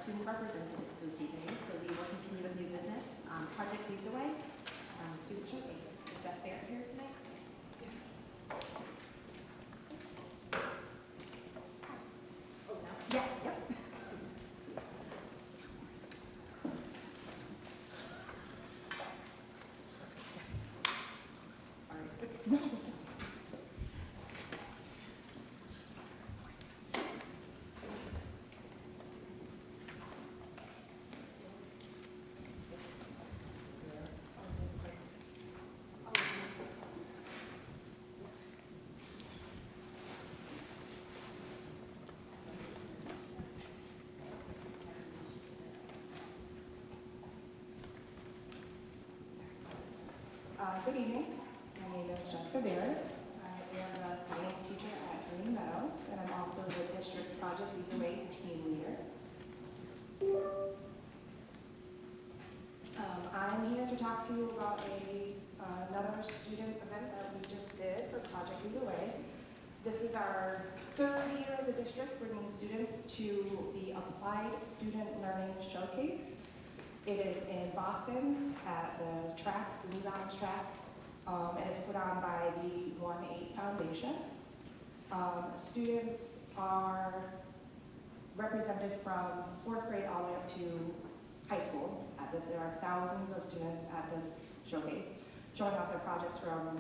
student representatives this evening, so we will continue with new business. Project Lead the Way, student showcase. Is Jess Barrett here tonight? Oh, no? Yeah, yep. Sorry. Good evening. My name is Jessica Barrett. I am a science teacher at Green Meadows, and I'm also the district Project Lead the Way team leader. I'm here to talk to you about another student event that we just did for Project Lead the Way. This is our third year of the district bringing students to the Applied Student Learning Showcase. It is in Boston at the track, the Wilbraham track, and it's put on by the 1-8 Foundation. Students are represented from 4th grade all the way up to high school at this. There are thousands of students at this showcase, showing off their projects from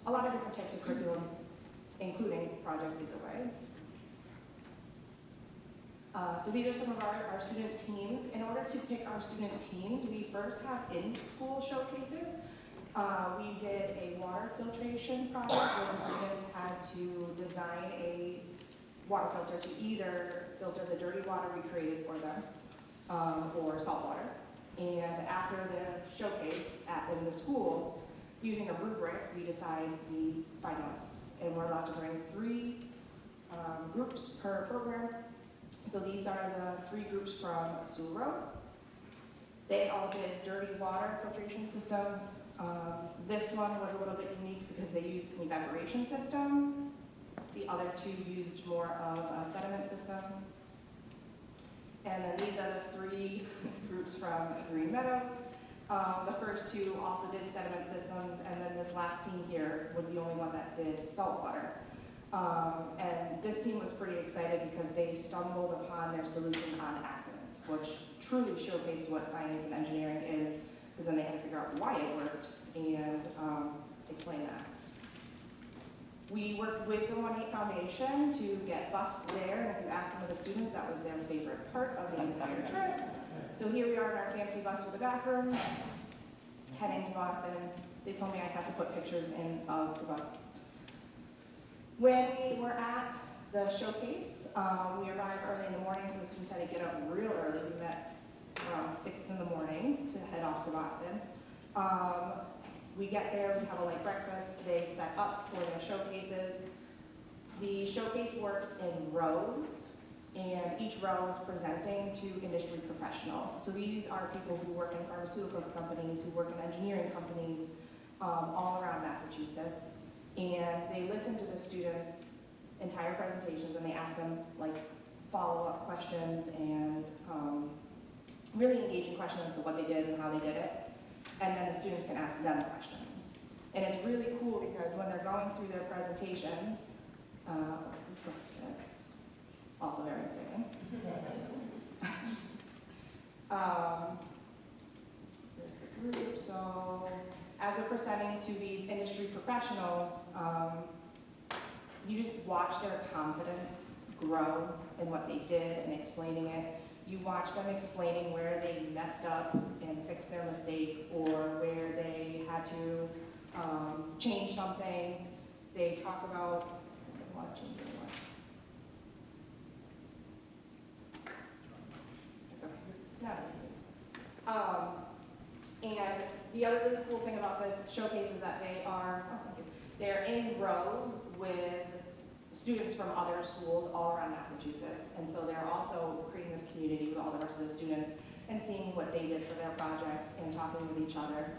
a lot of different types of curriculums, including Project Lead the Way. So these are some of our student teams. In order to pick our student teams, we first have in-school showcases. We did a water filtration project where the students had to design a water filter to either filter the dirty water we created for them or salt water. And after the showcase in the schools, using a rubric, we decide the finalists. And we're allowed to bring 3 groups per program. So these are the 3 groups from Sewell Road. They all did dirty water filtration systems. This one was a little bit unique because they used an evaporation system. The other 2 used more of a sediment system. And then these are the 3 groups from Green Meadows. The first 2 also did sediment systems, and then this last team here was the only one that did salt water. And this team was pretty excited because they stumbled upon their solution on accident, which truly showcased what science and engineering is, because then they had to figure out why it worked and explain that. We worked with the 1-8 Foundation to get bused there, and if you ask some of the students, that was their favorite part of the entire trip. So here we are in our fancy bus with a bathroom, heading to Boston. They told me I had to put pictures in of the bus. When we were at the showcase, we arrived early in the morning, so the students had to get up real early. We met around 6 in the morning to head off to Boston. We get there, we have a light breakfast. They set up for their showcases. The showcase works in rows, and each row is presenting to industry professionals. So these are people who work in pharmaceutical companies, who work in engineering companies, all around Massachusetts. And they listen to the students' entire presentations, and they ask them like follow-up questions and really engaging questions of what they did and how they did it. And then the students can ask them questions. And it's really cool because when they're going through their presentations, this is breakfast, also very exciting. There's the group. So as they're presenting to these industry professionals, you just watch their confidence grow in what they did and explaining it. You watch them explaining where they messed up and fixed their mistake, or where they had to change something. They talk about, and the other really cool thing about this showcase is that they're in rows with students from other schools all around Massachusetts. And so they're also creating this community with all the rest of the students and seeing what they did for their projects and talking with each other.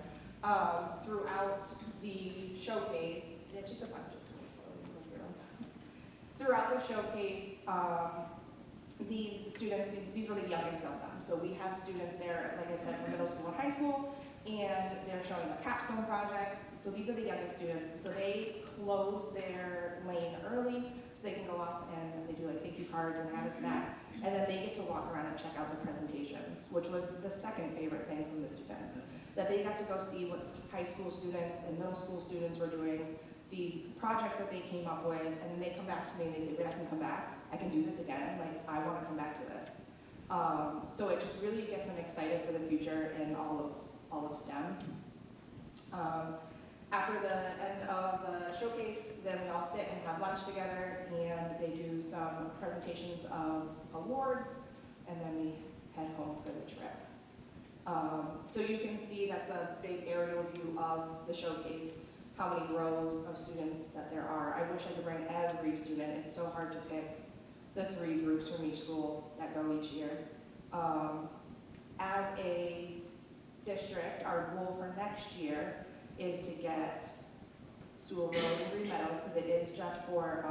Throughout the showcase, just a bunch of throughout the showcase, these students, these were the youngest of them. So we have students there, like I said, from middle school and high school, and they're showing their capstone projects. So these are the youngest students. So they close their lane early, so they can go up and they do like thank you cards and have a snack. And then they get to walk around and check out the presentations, which was the second favorite thing from the students. That they got to go see what high school students and middle school students were doing, these projects that they came up with, and then they come back to me and they say, wait, I can come back, I can do this again, like, I want to come back to this. So it just really gets them excited for the future in all of STEM. After the end of the showcase, then we all sit and have lunch together, and they do some presentations of awards, and then we head home for the trip. So you can see that's a big aerial view of the showcase, how many rows of students that there are. I wish I could bring every student. It's so hard to pick the 3 groups from each school that go each year. As a district, our goal for next year is to get Sewell Road and Green Meadows, because it is just for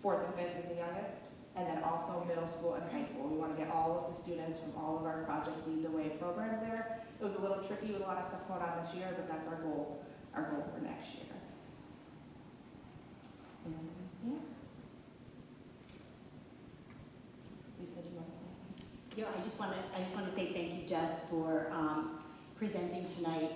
4th and 5th is the youngest, and then also middle school and high school. We want to get all of the students from all of our Project Lead the Way programs there. It was a little tricky with a lot of stuff going on this year, but that's our goal for next year. And, yeah. Lisa, do you want to say anything? Yeah, I just want to say thank you, Jess, for presenting tonight.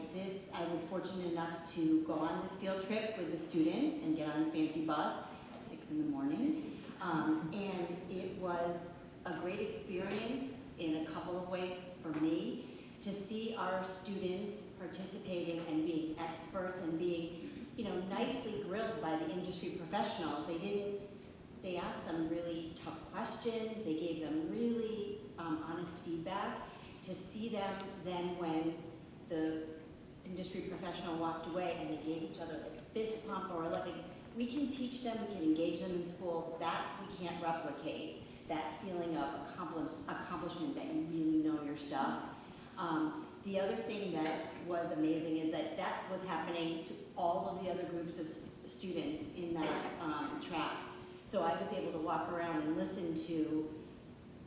I was fortunate enough to go on this field trip with the students and get on a fancy bus at 6 in the morning. And it was a great experience in a couple of ways for me to see our students participating and being experts and being, nicely grilled by the industry professionals. They asked some really tough questions. They gave them really honest feedback. To see them then when the industry professional walked away and they gave each other like a fist pump or like we can teach them, we can engage them in school, that we can't replicate. That feeling of accomplishment that you really know your stuff. The other thing that was amazing is that was happening to all of the other groups of students in that track. So I was able to walk around and listen to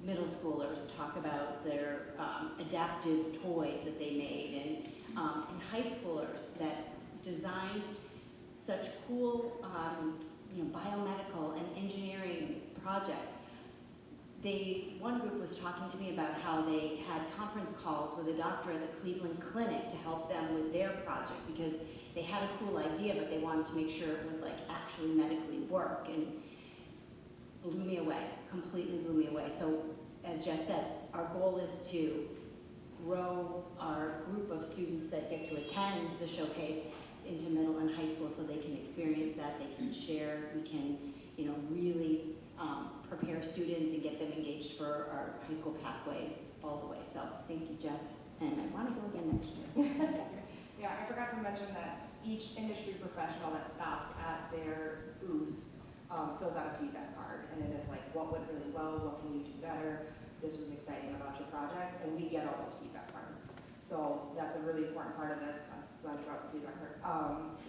middle schoolers talk about their adaptive toys that they made, and high schoolers that designed such cool biomedical and engineering projects. One group was talking to me about how they had conference calls with a doctor at the Cleveland Clinic to help them with their project because they had a cool idea, but they wanted to make sure it would actually medically work, and blew me away, completely blew me away. So as Jeff said, our goal is to grow our group of students that get to attend the showcase into middle and high school so they can experience that, they can share, we can really prepare students and get them engaged for our high school pathways all the way. So thank you, Jeff, and I want to go again next year. Yeah, I forgot to mention that each industry professional that stops at their booth fills out a feedback card, and it is like, what went really well, what can you do better, this was exciting about your project, and we get all those feedback cards. So that's a really important part of this. I'm glad you brought the feedback card.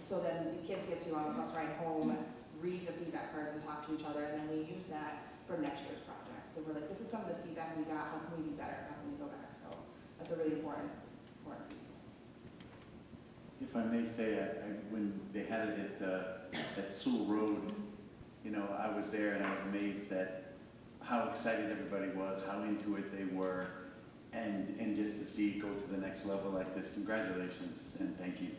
So then the kids get to, on a bus ride home, read the feedback cards and talk to each other, and then we use that for next year's project. So we're like, this is some of the feedback we got, how can we be better, how can we go back? So that's a really important piece. If I may say, when they had it at Sewell Road, I was there and I was amazed at how excited everybody was, how into it they were, and just to see it go to the next level like this. Congratulations and thank you.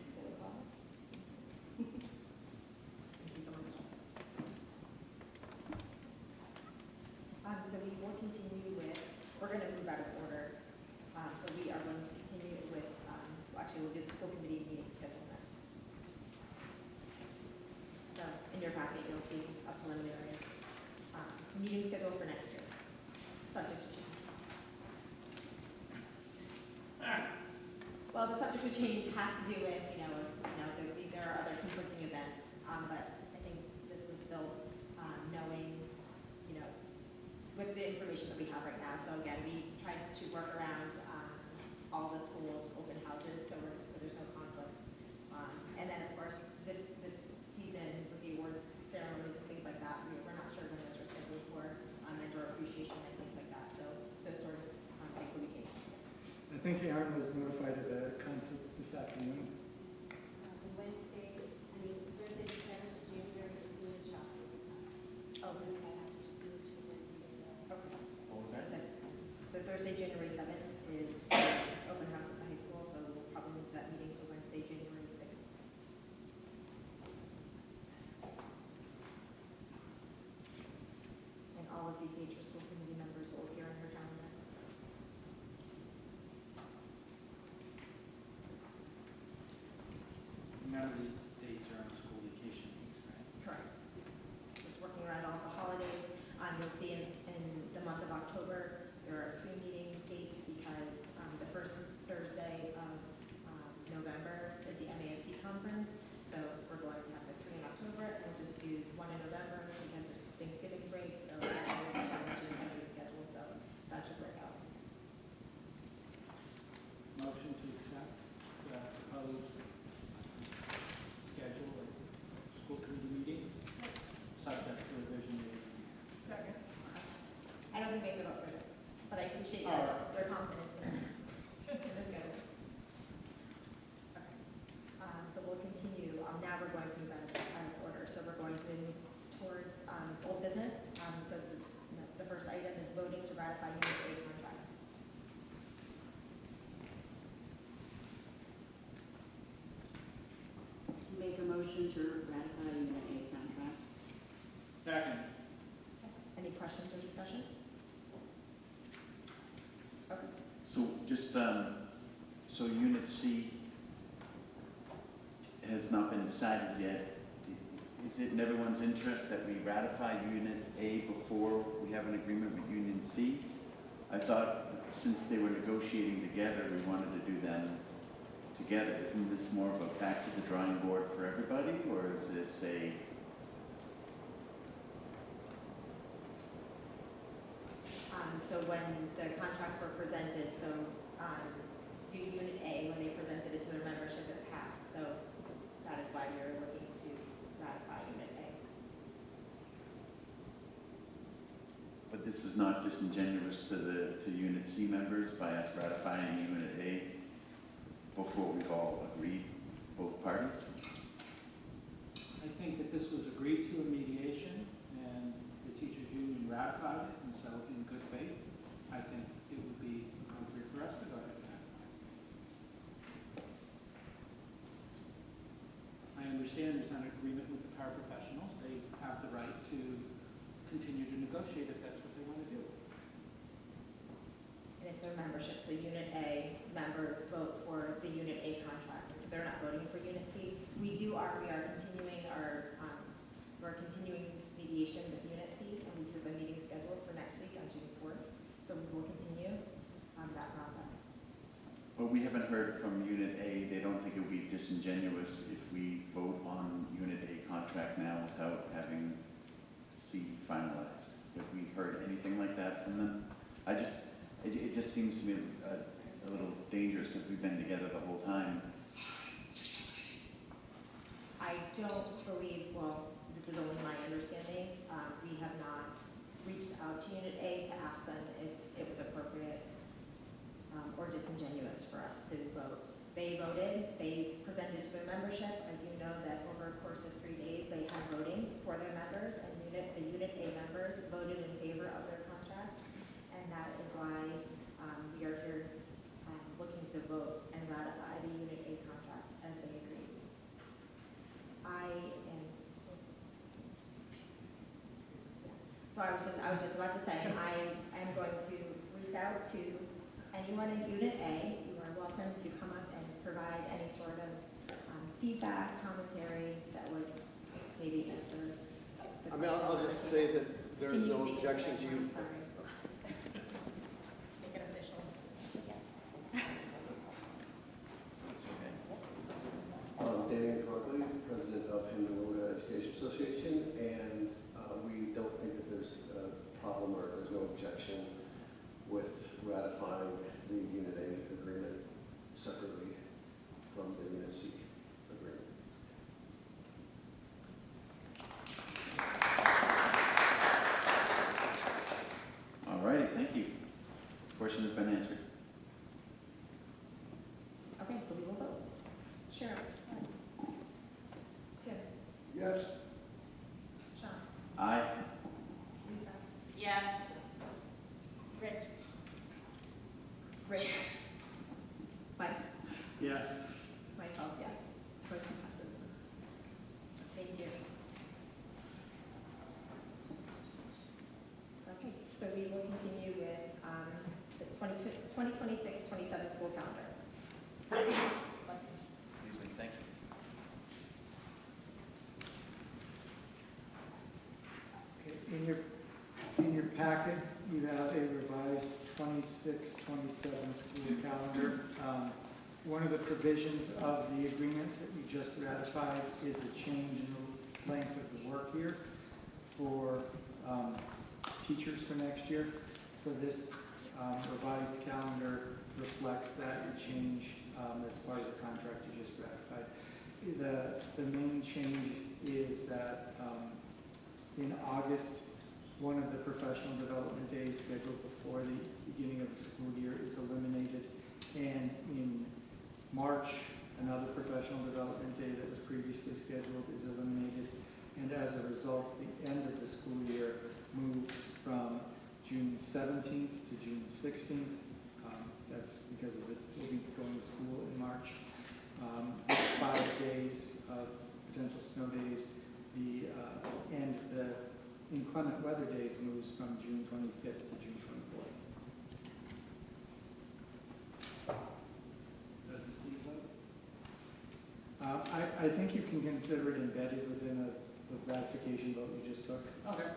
So we will continue with, we're going to move out of order. So we are going to continue with, we'll do the school committee meeting schedule next. So in your packet, you'll see a preliminary meeting schedule for next year, subject to change. Well, the subject to change has to do with, there are other conflicting events, but I think this was built knowing, with the information that we have right now. So again, we tried to work around all the schools' open houses, so there's no conflicts. And then of course, this season with the awards ceremonies and things like that, we're not sure when those are scheduled for, and our appreciation night think Aaron was notified of the conflict this afternoon. Wednesday, I mean, Thursday, the 7th of January, is Minnechaug. Oh, So I have to just move to Wednesday. okay. What was that? So Thursday, January 7th is open house at the high school, so we'll probably move that meeting to Wednesday, January 6th. And all of these dates for school committee members will appear on your calendar. Remember, the dates are on school vacation weeks, right? Correct. It's working around all the holidays. You'll see in the month of October, there are 3 meeting dates because the first Thursday of November is the MASC conference. So we're going to have the 3 in October, and we'll just do 1 in November because there's Thanksgiving break. So it's a little challenging having a schedule, so that should work out. Motion to accept the proposed schedule of school committee meetings, subject to revision made. Second. I don't think we have to vote for this, but I appreciate All right. your confidence in this guy. Okay. So we'll continue. Now we're going to move out of order. So we're going to move towards old business. So the first item is voting to ratify Unit A contract. Make a motion to ratify Unit A contract. Second. Any questions or discussion? Okay. So just, so Unit C has not been decided yet. Is it in everyone's interest that we ratify Unit A before we have an agreement with Unit C? I thought since they were negotiating together, we wanted to do them together. Isn't this more of a back to the drawing board for everybody, or is this a? So when the contracts were presented, so Unit A, when they presented it to their membership, it passed. So that is why we are looking to ratify Unit A. But this is not disingenuous to Unit C members by us ratifying Unit A before we've all agreed, both parties? I think that this was agreed to in mediation, and the teachers' union ratified it, and so in good faith, I think it would be appropriate for us to go ahead and ratify it. I understand there's an agreement with the paraprofessionals. They have the right to continue to negotiate if that's what they want to do. And it's their membership. So Unit A members vote for the Unit A contract. So they're not voting for Unit C. We are continuing we're continuing mediation with Unit C, and we have a meeting scheduled for next week on June 4th. So we will continue that process. But we haven't heard from Unit A. They don't think it would be disingenuous if we vote on Unit A contract now without having C finalized. Have we heard anything like that from them? It just seems to me a little dangerous because we've been together the whole time. I don't believe, well, this is only my understanding, we have not reached out to Unit A to ask them if it was appropriate or disingenuous for us to vote. They voted, they presented to their membership. I do know that over a course of 3 days, they had voting for their members, and the Unit A members voted in favor of their contract, and that is why we are here looking to vote and ratify the Unit A contract as they agreed. So I was just about to say, I am going to reach out to anyone in Unit A. You are welcome to come up and provide any sort of feedback, commentary that would maybe answer the I mean, question. I'll just say that there Can is no speak objection into to the you. microphone? Sorry. Make it official. Dan Conklin, president of Henderwood Education Association, and we don't think that there's a problem or there's no objection with ratifying the Unit A agreement separately from the Unit C agreement. All righty, thank you. Question has been answered. Yes. Rich? Rich? Mike? Yes. Myself, yes. Motion passes. Thank you. Okay, so we will continue with the 2026-27 school calendar. Excuse me, thank you. Okay, in your packet, you have a revised 26-27 school calendar. One of the provisions of the agreement that we just ratified is a change in the length of the work year for teachers for next year. So this revised calendar reflects that change. That's part of the contract you just ratified. The main change is that in August, one of the professional development days scheduled before the beginning of the school year is eliminated. And in March, another professional development day that was previously scheduled is eliminated. And as a result, the end of the school year moves from June 17th to June 16th. That's because of it. We'll be going to school in March. 5 days of potential snow days. The inclement weather days moves from June 25th to June 24th. Doesn't Steve vote? I think you can consider it embedded within the ratification vote you just took. Okay.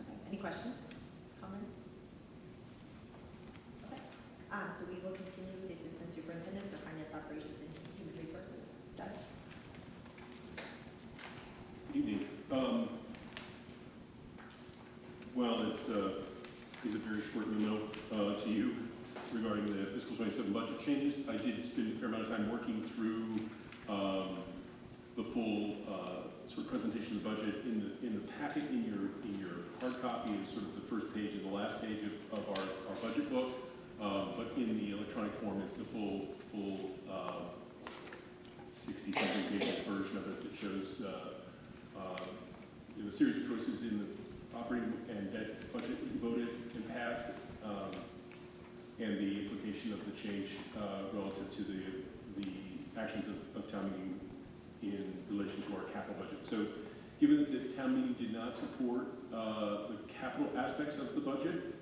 Okay, any questions, comments? Okay, so we will continue with the Assistant Superintendent for Finance Operations and Human Resources. Doug? Good evening. Well, it's a very short memo to you regarding the fiscal 27 budget changes. I did spend a fair amount of time working through the full sort of presentation of the budget in the packet in your hard copy is sort of the first page and the last page of our budget book, but in the electronic form is the full 60-something pages version of it that shows a series of choices in the operating and debt budget that you voted and passed, and the implication of the change relative to the actions of town meeting in relation to our capital budget. So given that the town meeting did not support the capital aspects of the budget,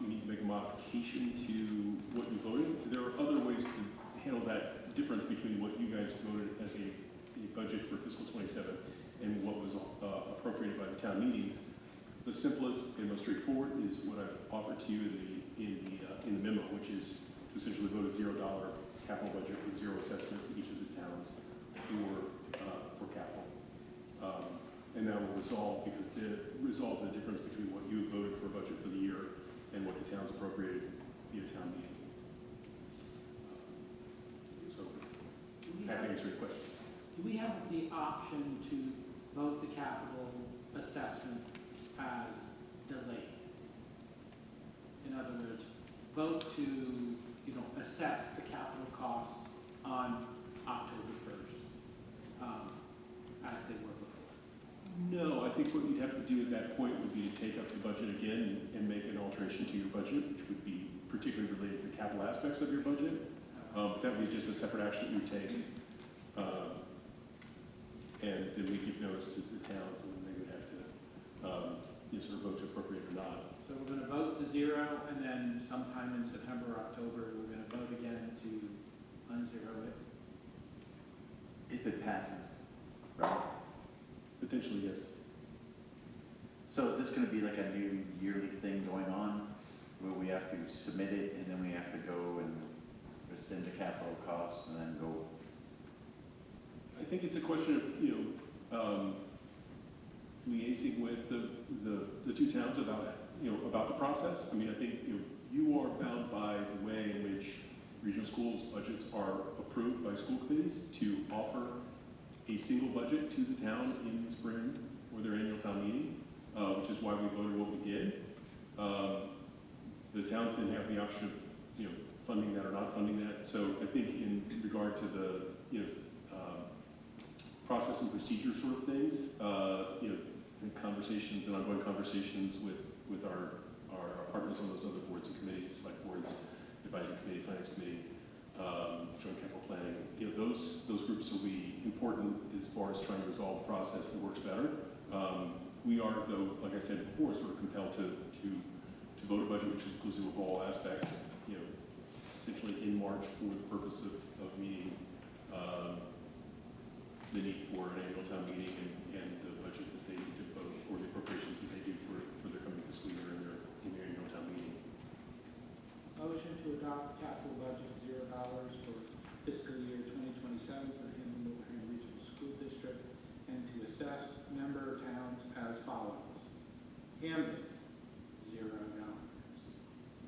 we need to make a modification to what you voted. There are other ways to handle that difference between what you guys voted as a budget for fiscal 27 and what was appropriated by the town meetings. The simplest and most straightforward is what I've offered to you in the memo, which is to essentially vote a $0 capital budget with zero assessment to each of the towns for capital. And that will resolve the difference between what you voted for a budget for the year and what the town's appropriated via town meeting. So, happy to answer your questions. Do we have the option to vote the capital assessment as delayed? In other words, vote to, assess the capital cost on October 1st, as they were before. No, I think what you'd have to do at that point would be to take up the budget again and make an alteration to your budget, which would be particularly related to capital aspects of your budget. That would be just a separate action you take. And then we give notice to the towns, and they would have to sort of vote to appropriate or not. So we're going to vote to 0, and then sometime in September or October, we're going to vote again to unzero it. If it passes, right? Potentially, yes. So is this going to be like a new yearly thing going on, where we have to submit it, and then we have to go and rescind the capital costs, and then go? I think it's a question of, liaising with the two towns about the process. I mean, I think you are bound by the way in which regional schools' budgets are approved by school committees to offer a single budget to the town in the spring or their annual town meeting, which is why we voted what we did. The towns didn't have the option of funding that or not funding that. So I think in regard to the process and procedure sort of things, the conversation conversations and ongoing conversations with our partners on those other boards and committees, like boards, advisory committee, finance committee, joint capital planning. You know, those groups will be important as far as trying to resolve a process that works better. We are, though, like I said before, sort of compelled to vote a budget which is inclusive of all aspects, you know, essentially in March for the purpose of meeting the need for an annual town meeting and the budget that they need to vote, or the appropriations that they do for their coming fiscal year in their annual town meeting. Motion to adopt the capital budget of $0 for fiscal year 2027 for the Wilbraham Regional School District, and to assess member towns as follows. Hamden, $0.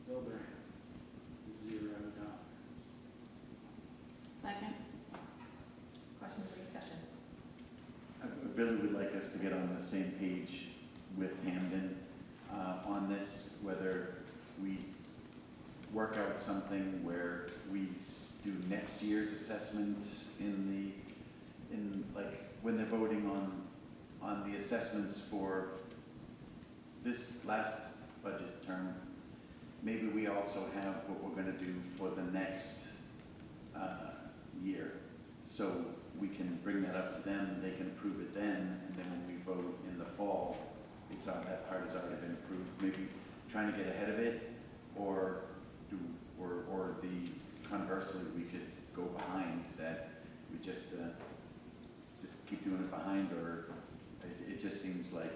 Wilbraham, $0. Second. Questions or discussion? I really would like us to get on the same page with Hamden on this, whether we work out something where we do next year's assessment in like when they're voting on the assessments for this last budget term. Maybe we also have what we're going to do for the next year, so we can bring that up to them, they can approve it then, and then when we vote in the fall, that part has already been approved. Maybe trying to get ahead of it, or the conversely, we could go behind that. We just keep doing it behind, or it just seems like,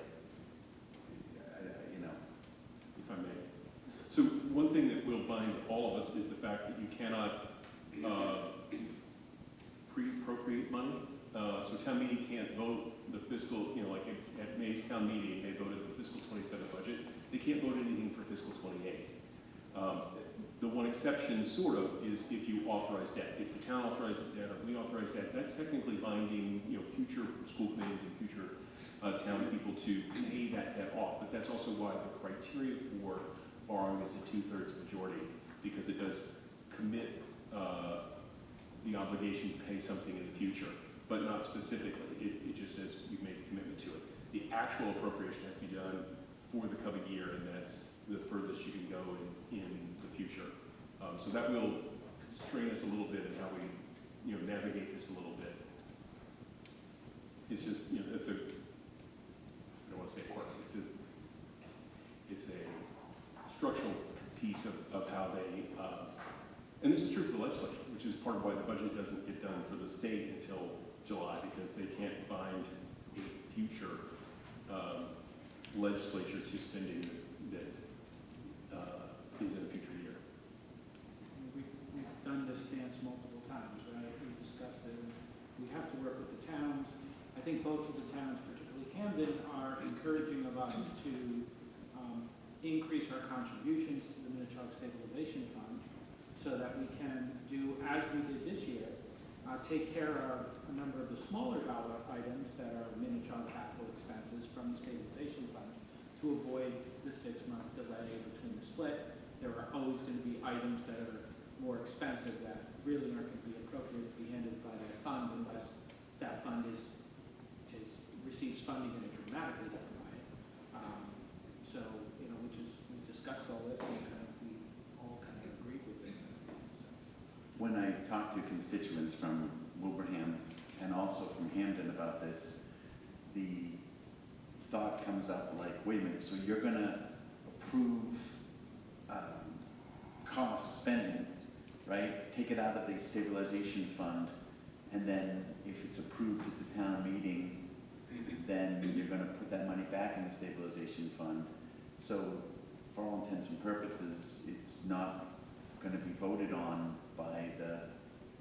you know. If I may. So one thing that will bind all of us is the fact that you cannot pre-appropriate money. So town meeting can't vote the fiscal, you know, like at May's town meeting, they voted the fiscal 27 budget. They can't vote anything for fiscal 28. The one exception, sort of, is if you authorize debt. If the town authorizes debt or we authorize debt, that's technically binding, you know, future school committees and future town people to pay that debt off. But that's also why the criteria for borrowing is a 2/3 majority, because it does commit the obligation to pay something in the future, but not specifically. It just says you've made a commitment to it. The actual appropriation has to be done for the coming year, and that's the furthest you can go in the future. So that will strain us a little bit in how we, you know, navigate this a little bit. It's just, you know, it's a, I don't want to say quirk, it's a structural piece of how they, and this is true for the legislature, which is part of why the budget doesn't get done for the state until July, because they can't bind a future legislature to spending that is in a future year. We've done this dance multiple times, right? We've discussed it. We have to work with the towns. I think both of the towns, particularly Hamden, are encouraging of us to increase our contributions to the Minnechaug Stabilization Fund so that we can do, as we did this year, take care of a number of the smaller dollar items that are Minnechaug capital expenses from the Stabilization Fund to avoid the 6-month delay between the split. There are always going to be items that are more expensive that really aren't going to be appropriate to be handled by that fund unless that fund receives funding in a dramatically different way. So, you know, we discussed all this and we all kind of agreed with this. When I talk to constituents from Wilbraham and also from Hamden about this, the thought comes up like, wait a minute, so you're going to approve cost spending, right? Take it out of the stabilization fund, and then if it's approved at the town meeting, then you're going to put that money back in the stabilization fund. So for all intents and purposes, it's not going to be voted on by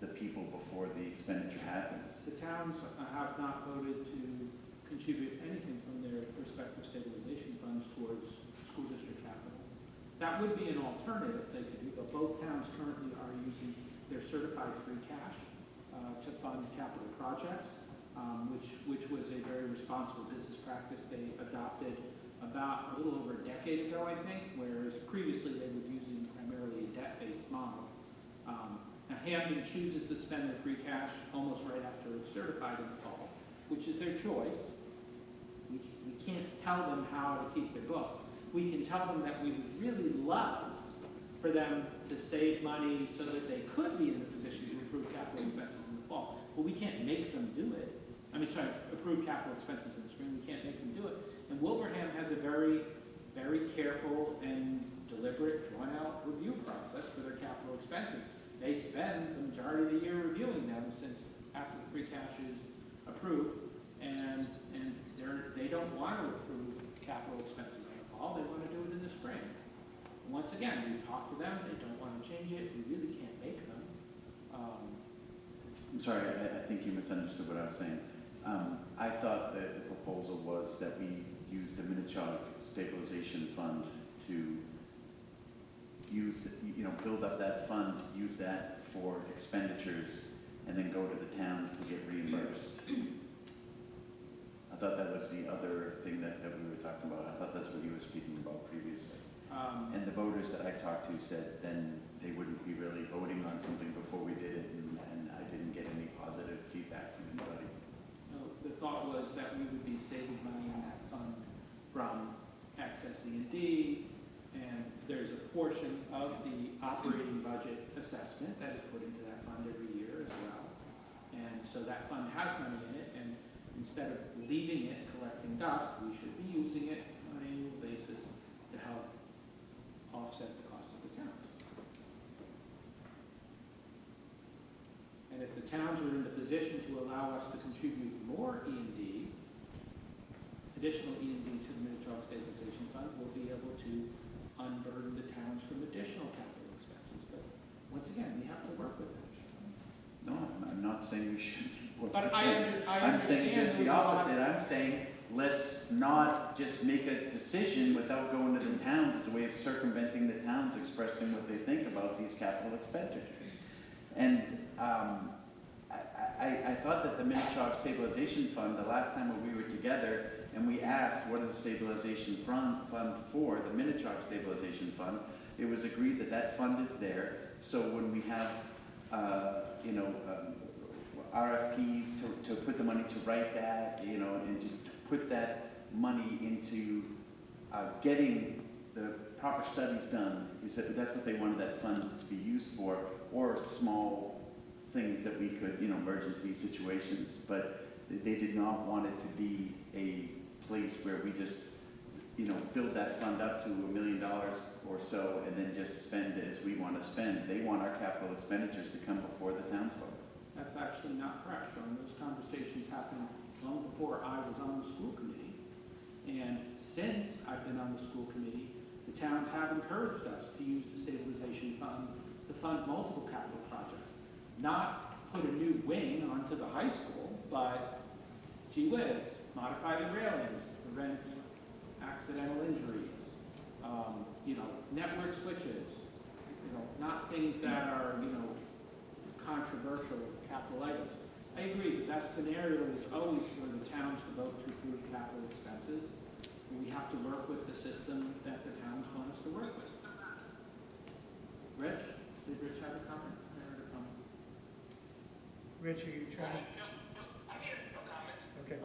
the people before the expenditure happens. The towns have not voted to contribute anything from their respective stabilization funds towards school district capital. That would be an alternative they could do, but both towns currently are using their certified free cash to fund capital projects, which was a very responsible business practice they adopted about a little over a decade ago, I think, whereas previously they were using primarily a debt-based model. Now, Hamden chooses to spend their free cash almost right after it's certified in the fall, which is their choice. We can't tell them how to keep their books. We can tell them that we would really love for them to save money so that they could be in a position to approve capital expenses in the fall. But we can't make them do it. Approve capital expenses in the spring. We can't make them do it. And Wilbraham has a very, very careful and deliberate, drawn-out review process for their capital expenses. They spend the majority of the year reviewing them since after the free cash is approved, and they don't want to approve capital expenses in the fall. They want to do it in the spring. And once again, we talk to them. They don't want to change it. We really can't make them. I'm sorry, I think you misunderstood what I was saying. I thought that the proposal was that we use the Minnechaug stabilization fund to build up that fund, use that for expenditures, and then go to the towns to get reimbursed. I thought that was the other thing that we were talking about. I thought that's what you were speaking about previously. And the voters that I talked to said then they wouldn't be really voting on something before we did it, and I didn't get any positive feedback from anybody. No, the thought was that we would be saving money in that fund from excess E&D, and there's a portion of the operating budget assessment that is put into that fund every year as well. And so that fund has money in it, and instead of leaving it collecting dust, we should be using it on an annual basis to help offset the cost of the towns. And if the towns are in the position to allow us to contribute more E&D, additional E&D to the Minnechaug Stabilization Fund, we'll be able to unburden the towns from additional capital expenses. But once again, we have to work with them. No, I'm not saying we shouldn't. But I'm saying just the opposite. I'm saying let's not just make a decision without going to the towns as a way of circumventing the towns expressing what they think about these capital expenditures. And I thought that the Minnechaug Stabilization Fund, the last time when we were together, and we asked what is the stabilization fund for, the Minnechaug Stabilization Fund, it was agreed that that fund is there. So when we have, RFPs to put the money to write that, and to put that money into getting the proper studies done, that's what they wanted that fund to be used for, or small things that we could, emergency situations. But they did not want it to be a place where we just, build that fund up to $1 million or so and then just spend as we want to spend. They want our capital expenditures to come before the townsfolk. That's actually not correct, Sean. Those conversations happened long before I was on the school committee. And since I've been on the school committee, the towns have encouraged us to use the stabilization fund to fund multiple capital projects. Not put a new wing onto the high school, but gee whiz, modify the railings, prevent accidental injuries, network switches, not things that are, controversial capital items. I agree, the best scenario is always for the towns to vote to approve capital expenses. We have to work with the system that the towns want us to work with. Rich? Did Rich have a comment? I heard a comment. Rich, are you trying to? I'm here, no comments. Okay.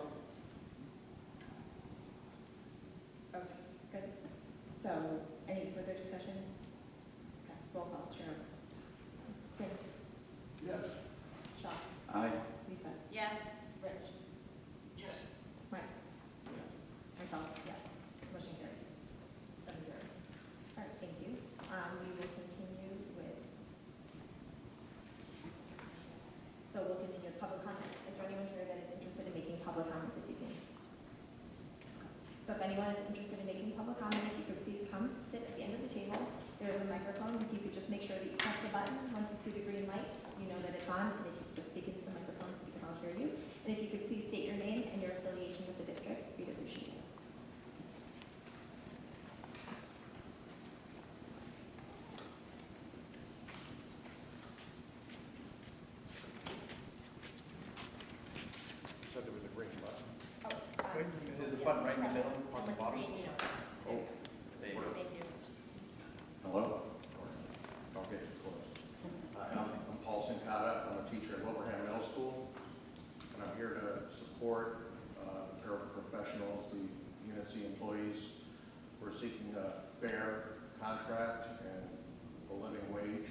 Okay, good. So, any further discussion? Okay, roll call, Sharon. Tim? Yes. Sean? Aye. Lisa? Yes. Rich? Yes. Mike? Myself, yes. Motion carries. 7-0. All right, thank you. We will continue with, so we'll continue with public comment. Is there anyone here that is interested in making public comment this evening? So if anyone is interested in making public comment, if you could please come sit at the end of the table. There's a microphone. If you could just make sure that you press the button once you see the green light, you know that it's on. And if you could just speak into the microphone so we can all hear you. And if you could please state your name and your affiliation with the district, we'd appreciate it. Said there was a green button. There's a button right in the middle, on the bottom. Oh, There you go. thank you. Hello? Okay, close. I'm Paul Sincata. I'm a teacher at Wilbraham Middle School, and I'm here to support the paraprofessionals, the Unity and seeking a fair contract and a living wage.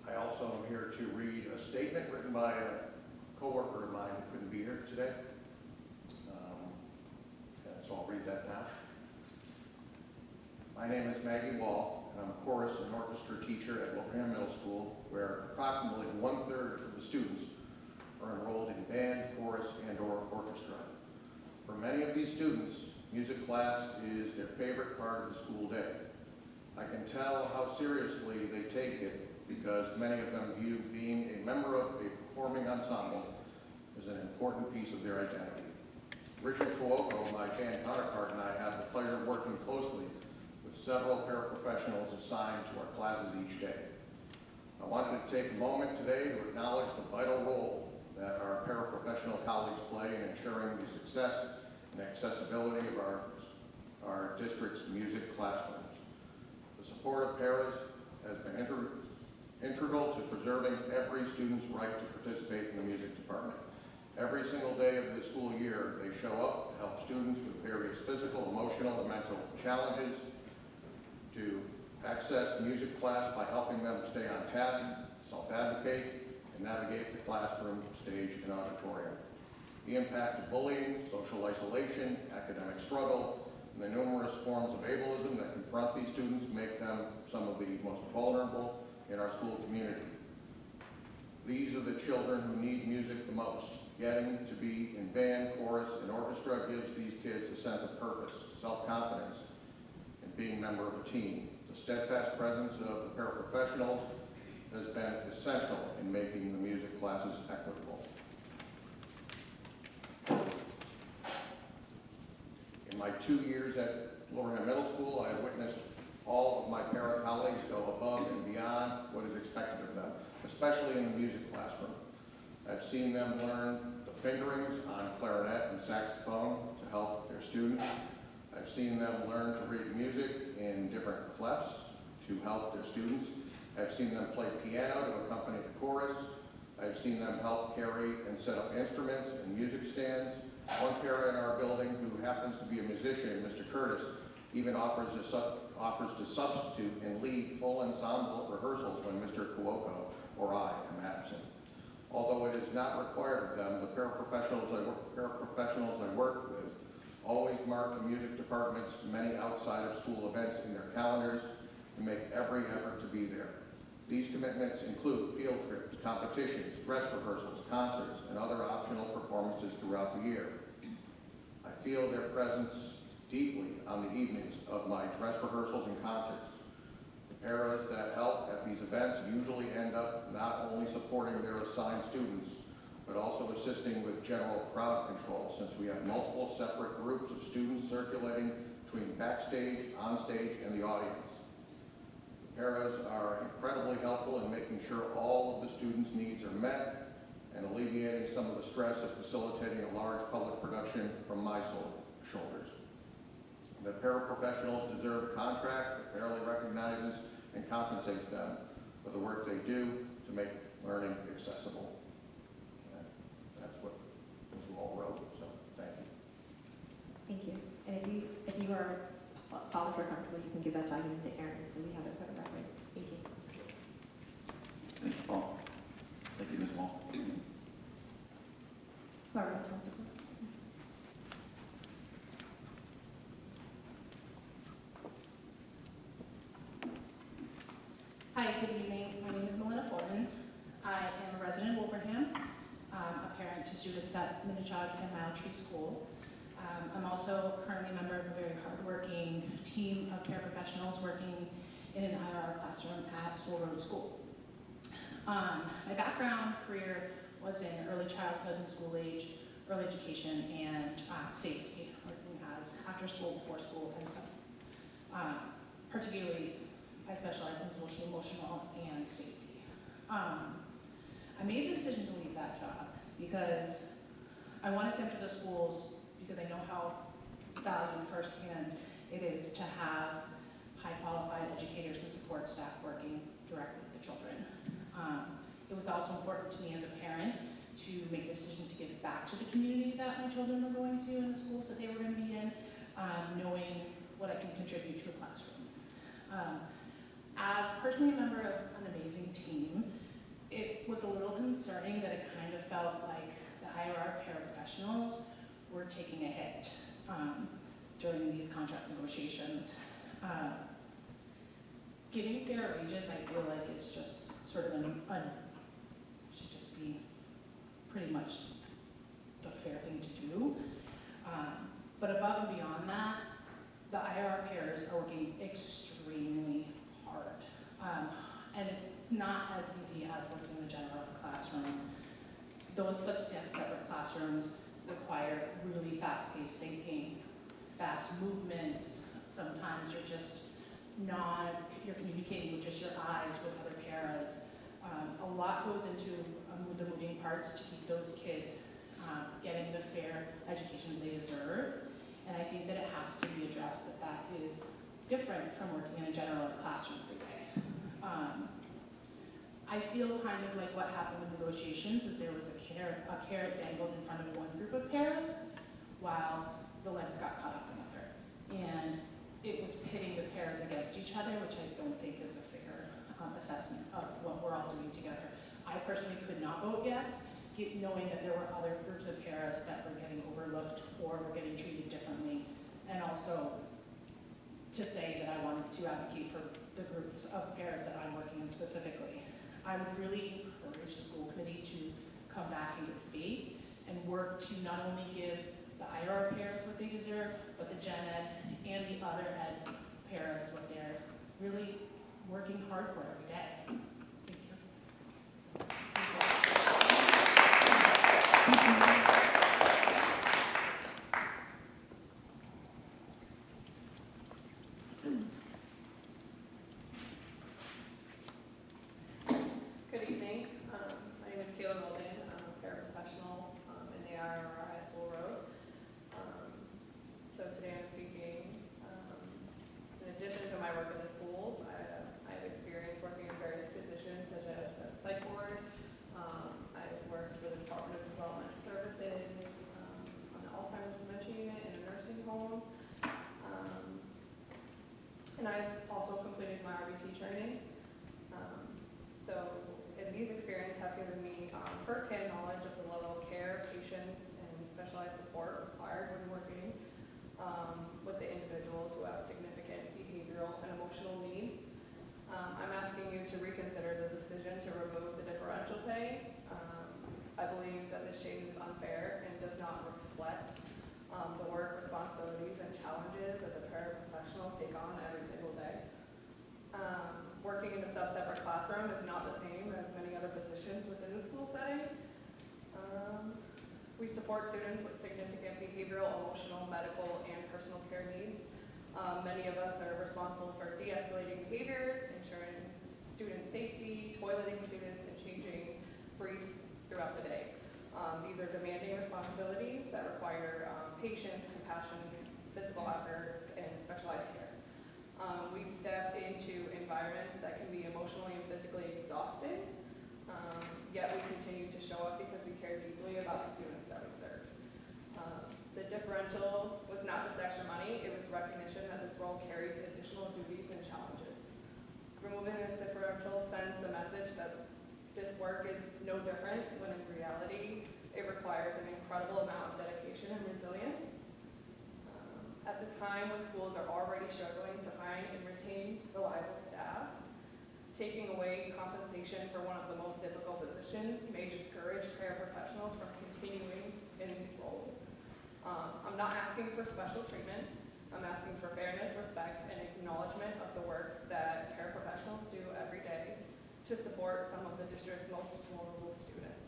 I also am here to read a statement written by a coworker of mine who couldn't be here today. And so I'll read that now. My name is Maggie Wall, and I'm a chorus and orchestra teacher at Wilbraham Middle School, where approximately 1/3 of the students are enrolled in band, chorus, and/or orchestra. For many of these students, music class is their favorite part of the school day. I can tell how seriously they take it because many of them view being a member of a performing ensemble as an important piece of their identity. Richard Cuoco, my band counterpart, and I have the pleasure of working closely with several paraprofessionals assigned to our classes each day. I wanted to take a moment today to acknowledge the vital role that our paraprofessional colleagues play in ensuring the success and accessibility of our district's music classrooms. The support of paras has been integral to preserving every student's right to participate in the music department. Every single day of the school year, they show up to help students with various physical, emotional, and mental challenges, to access music class by helping them stay on task, self-advocate, and navigate the classroom, stage, and auditorium. The impact of bullying, social isolation, academic struggle, and the numerous forms of ableism that confront these students make them some of the most vulnerable in our school community. These are the children who need music the most. Getting to be in band, chorus, and orchestra gives these kids a sense of purpose, self-confidence, and being a member of a team. The steadfast presence of the paraprofessionals has been essential in making the music classes equitable. In my 2 years at Wilbraham Middle School, I have witnessed all of my para colleagues go above and beyond what is expected of them, especially in the music classroom. I've seen them learn the fingerings on clarinet and saxophone to help their students. I've seen them learn to read music in different clefs to help their students. I've seen them play piano to accompany the chorus. I've seen them help carry and set up instruments and music stands. One para in our building who happens to be a musician, Mr. Curtis, even offers to substitute and lead full ensemble rehearsals when Mr. Cuoco or I am absent. Although it is not required of them, the paraprofessionals I work with always mark the music department's many outside of school events in their calendars and make every effort to be there. These commitments include field trips, competitions, dress rehearsals, concerts, and other optional performances throughout the year. I feel their presence deeply on the evenings of my dress rehearsals and concerts. The paras that help at these events usually end up not only supporting their assigned students, but also assisting with general crowd control, since we have multiple separate groups of students circulating between backstage, onstage, and the audience. The paras are incredibly helpful in making sure all of the students' needs are met and alleviating some of the stress of facilitating a large public production from my shoulders. The paraprofessionals deserve a contract that fairly recognizes and compensates them for the work they do to make learning accessible. And that's what Ms. Wall wrote, so thank you. Thank you. And if you are comfortable, you can give that document to Aaron, so we have it for the record. Thank you. Thank you, Paul. Thank you, Ms. Wall. Laura, responsible. Hi, good evening. My name is Melina Fortin. I am a resident of Wilbraham, a parent to students at Minnechaug and Mile Tree School. I'm also currently a member of a very hardworking team of paraprofessionals working in an IR classroom at School Road School. My background career was in early childhood and school age, early education, and safety, working as after school, before school, and so. Particularly, I specialize in social, emotional, and safety. I made the decision to leave that job because I wanted to enter the schools because I know how valued firsthand it is to have high qualified educators and support staff working directly with the children. It was also important to me as a parent to make the decision to give back to the community that my children were going to in the schools that they were going to be in, knowing what I can contribute a little concerning that it kind of felt like the IRR paraprofessionals were taking a hit during these contract negotiations. Giving fair wages, I feel like it's just sort of should just be pretty much the fair thing to do. But above and beyond that, the IRR pairs are working extremely hard. And it's not as easy as working in the general classroom. Those separate classrooms require really fast-paced thinking, fast movements. Sometimes you're communicating with just your eyes with other paras. A lot goes into the moving parts to keep those kids getting the fair education they deserve. And I think that it has to be addressed that that is different from working in a general classroom every day. I feel kind of like what happened with negotiations is there was a carrot dangled in front of one group of paras while the legs got caught up in another. And it was pitting the paras against each other, which I don't think is a fair assessment of what we're all doing together. I personally could not vote yes, knowing that there were other groups of paras that were getting overlooked or were getting treated differently, and also to say that I wanted to advocate for the groups of paras that I'm working in specifically. I would really encourage the school committee to come back in good faith and work to not only give the IRR paras what they deserve, but the gen ed and the other ed paras what they're really working hard for every day. Thank you. Good evening. My name is Kayla Molden. I'm a paraprofessional in the IRR High School Road. So today I'm speaking, in addition to my work in the schools, I've experienced working in various positions such as a psych ward. I've worked for the Department of Developmental Services, on the Alzheimer's dementia unit in a nursing home. And I've also completed my RBT training. And these experiences have given me firsthand knowledge of the level of care, patience, and specialized support required when working with the individuals who have significant behavioral and emotional needs. I'm asking you to reconsider the decision to remove the differential pay. I believe that this change is unfair and does not reflect the work, responsibilities, and challenges that the paraprofessionals take on every single day. Working in a sub-separate classroom is not the same as many other positions within the school setting. We support students with significant behavioral, emotional, medical, and personal care needs. Many of us are responsible for de-escalating behaviors, ensuring student safety, toileting students, and changing briefs throughout the day. These are demanding responsibilities that require patience, compassion, physical efforts, and specialized care. We've stepped into environments that can be emotionally and physically exhausting, yet we continue to show up because we care deeply about the students that we serve. The differential was not just extra money, it was recognition that this role carries additional duties and challenges. Removing this differential sends the message that this work is no different, when in reality, it requires an incredible amount of dedication and resilience. At the time when schools are already struggling to find and retain reliable staff, taking away compensation for one of the most difficult positions may discourage paraprofessionals from continuing in these roles. I'm not asking for special treatment. I'm asking for fairness, respect, and acknowledgement of the work that paraprofessionals do every day to support some of the district's most vulnerable students.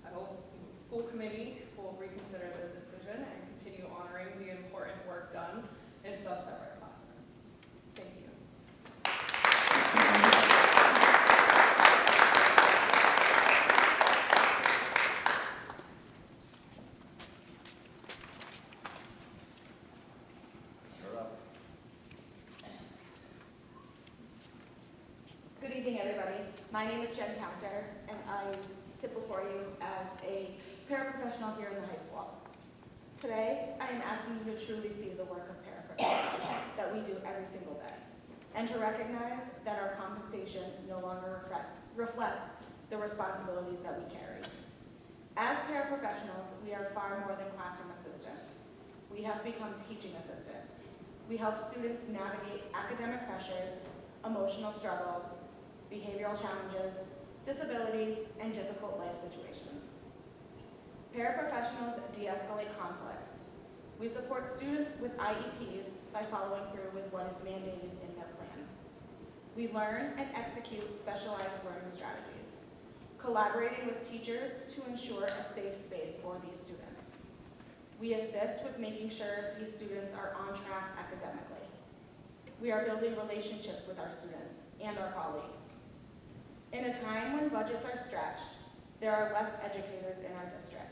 I hope the school committee will reconsider their decision and continue honoring the important work done in sub-separate classrooms. Thank you. Good evening, everybody. My name is Jen Counter, and I sit before you as a paraprofessional here in the high school. Today, I am asking you to truly see the work of paraprofessionals that we do every single day, and to recognize that our compensation no longer reflects the responsibilities that we carry. As paraprofessionals, we are far more than classroom assistants. We have become teaching assistants. We help students navigate academic pressures, emotional struggles, behavioral challenges, disabilities, and difficult life situations. Paraprofessionals de-escalate conflicts. We support students with IEPs by following through with what is mandated in their plan. We learn and execute specialized learning strategies, collaborating with teachers to ensure a safe space for these students. We assist with making sure these students are on track academically. We are building relationships with our students and our colleagues. In a time when budgets are stretched, there are less educators in our district.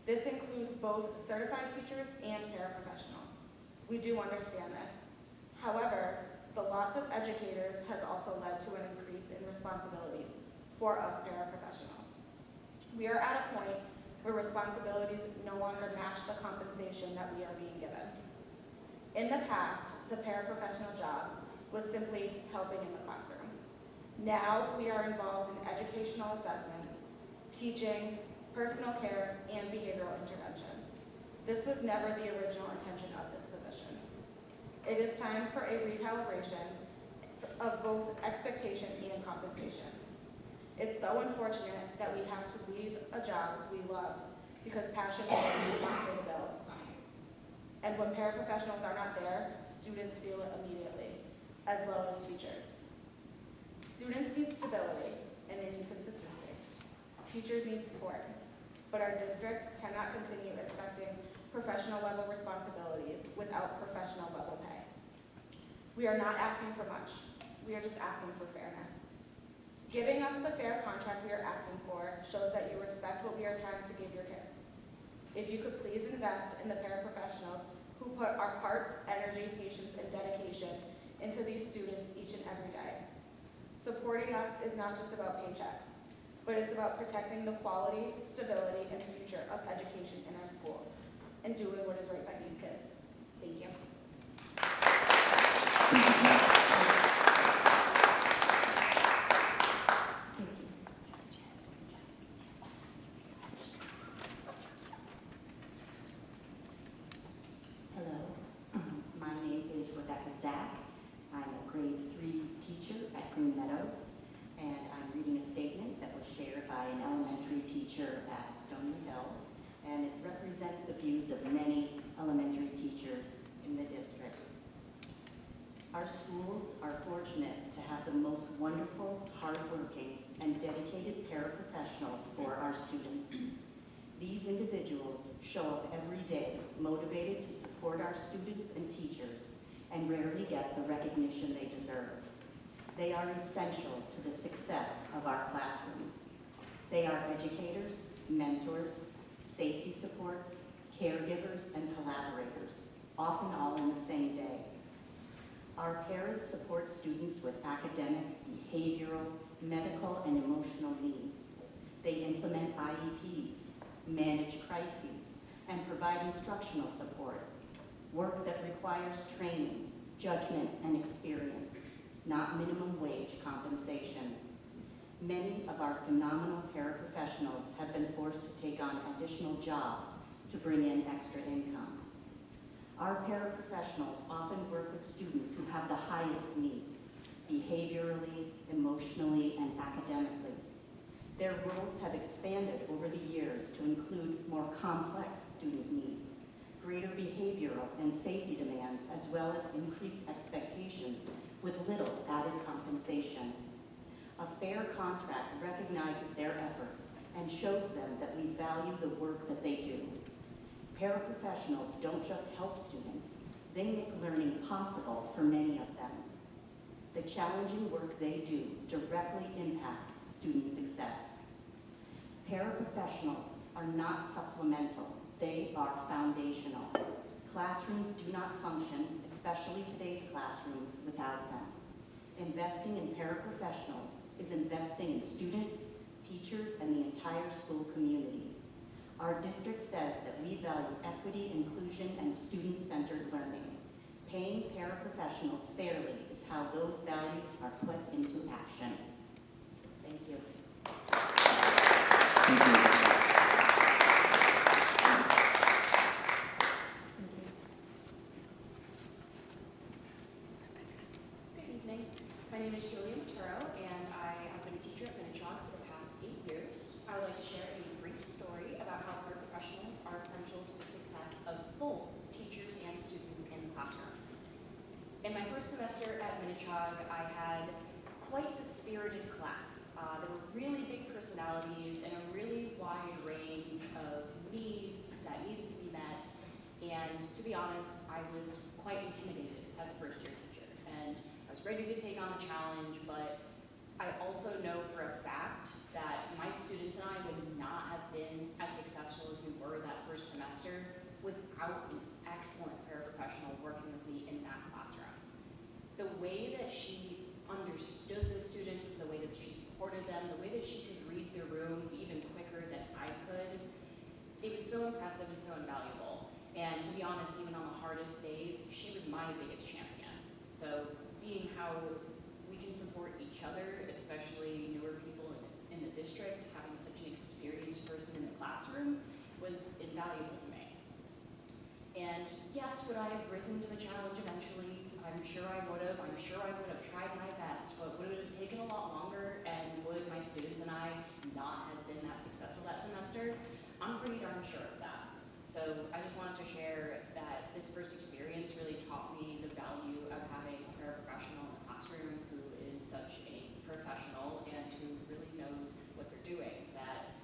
This includes both certified teachers and paraprofessionals. We do understand this. However, the loss of educators has also led to an increase in responsibilities for us paraprofessionals. We are at a point where responsibilities no longer match the compensation that we are being given. In the past, the paraprofessional job was simply helping in the classroom. Now we are involved in educational assessments, teaching, personal care, and behavioral intervention. This was never the original intention of this position. It is time for a recalibration of both expectation and compensation. It's so unfortunate that we have to leave a job we love because passion does not pay the bills. And when paraprofessionals are not there, students feel it immediately, as well as teachers. Students need stability, and they need consistency. Teachers need support. But our district cannot continue expecting professional level responsibilities without professional level pay. We are not asking for much. We are just asking for fairness. Giving us the fair contract we are asking for shows that you respect what we are trying to give your kids. If you could please invest in the paraprofessionals who put our hearts, energy, patience, and dedication into these students each and every day. Supporting us is not just about paychecks, but it's about protecting the quality, stability, and future of education in our schools and doing what is right by these kids. Thank you. Hello, my name is Rebecca Zach. I'm a grade 3 teacher at Green Meadows, and I'm reading a statement that was shared by an elementary teacher at Stony Hill, and it represents the views of many elementary teachers in the district. Our schools are fortunate to have the most wonderful, hardworking, and dedicated paraprofessionals for our students. These individuals show up every day motivated to support our students and teachers and rarely get the recognition they deserve. They are essential to the success of our classrooms. They are educators, mentors, safety supports, caregivers, and collaborators, often all in the same day. Our paras support students with academic, behavioral, medical, and emotional needs. They implement IEPs, manage crises, and provide instructional support, work that requires training, judgment, and experience, not minimum wage compensation. Many of our phenomenal paraprofessionals have been forced to take on additional jobs to bring in extra income. Our paraprofessionals often work with students who have the highest needs, behaviorally, emotionally, and academically. Their roles have expanded over the years to include more complex student needs, greater behavioral and safety demands, as well as increased expectations with little added compensation. A fair contract recognizes their efforts and shows them that we value the work that they do. Paraprofessionals don't just help students, they make learning possible for many of them. The challenging work they do directly impacts student success. Paraprofessionals are not supplemental, they are foundational. Classrooms do not function, especially today's classrooms, without them. Investing in paraprofessionals is investing in students, teachers, and the entire school community. Our district says that we value equity, inclusion, and student-centered learning. Paying paraprofessionals fairly is how those values are put into action. Thank you. evening. My name is Julia Maturo, and I have been a teacher at Minnechaug for the past 8 years. I would like to share a brief story about how paraprofessionals are essential to the success of both teachers and students in the classroom. In my first semester at Minnechaug, I had quite the spirited class. There were really big personalities and a really wide range of needs that needed to be met. And to be honest, I was quite intimidated as a first-year teacher. And I was ready to take on the challenge, but I also know for a fact that my students and I would not have been as successful as we were that first semester without an excellent paraprofessional working with me in that classroom. The way that she understood the students, the way that she supported them, the way that she could read the room even quicker than I could, it was so impressive and so invaluable. And to be honest, even on the hardest days, she was my biggest champion. So seeing how we can support each other, especially newer people in the district, having such an experienced person in the classroom was invaluable to me. And yes, would I have risen to the challenge eventually? I'm sure I would have. I'm sure I would have tried my best, but would it have taken a lot longer, and would my students and I not have been that successful that semester? I'm pretty darn sure of that. So I just wanted to share that this first experience really taught me the value of having a paraprofessional in the classroom who is such a professional and who really knows what they're doing, that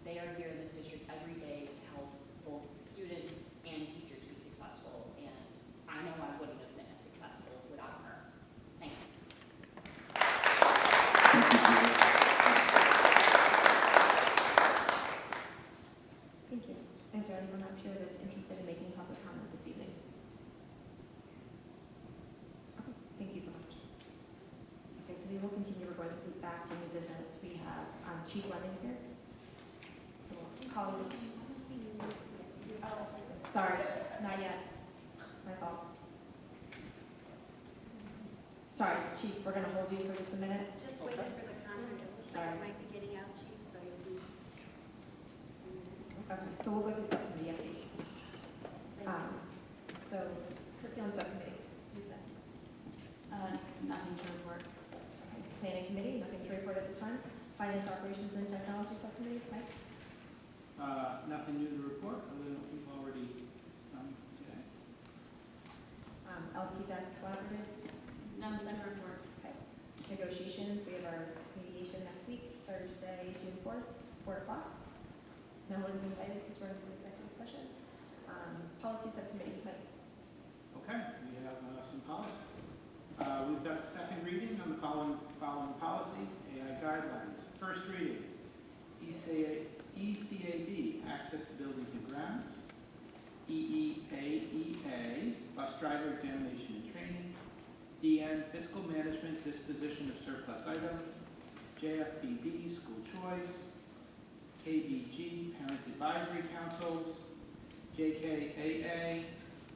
they are here in this district every day to help both students and teachers be successful. And I know I wouldn't have been as successful without her. Thank you. Thank you. Is there anyone else here that's interested in making public comment this evening? Okay, thank you so much. Okay, so we will continue. We're going to move back to new business. We have Chief Lennon here. So we'll call you. Sorry, not yet. My fault. Sorry, Chief, we're going to hold you for just a minute. Just waiting for the content. It looks like it might be getting out, Chief, so you'll be. Okay, so we'll go through subcommittee updates. So curriculum subcommittee, Lisa. Nothing to report. Okay. Planning committee, nothing to report at this time. Finance, operations, and technology subcommittee, Mike. Nothing new to report, other than what we've already done today. LPDEC collaborative. None to report. Okay. Negotiations, we have our mediation next week, Thursday, June 4th, 4 o'clock. No one is invited because we're in the executive session. Policy subcommittee, Mike. Okay, we have some policies. We've got the second reading on the following policy, AI guidelines. First reading, ECAB, access to buildings and grounds. EEAEA, bus driver examination and training. DN, fiscal management, disposition of surplus items. JFBB, school choice. KBG, parent advisory councils. JKAA,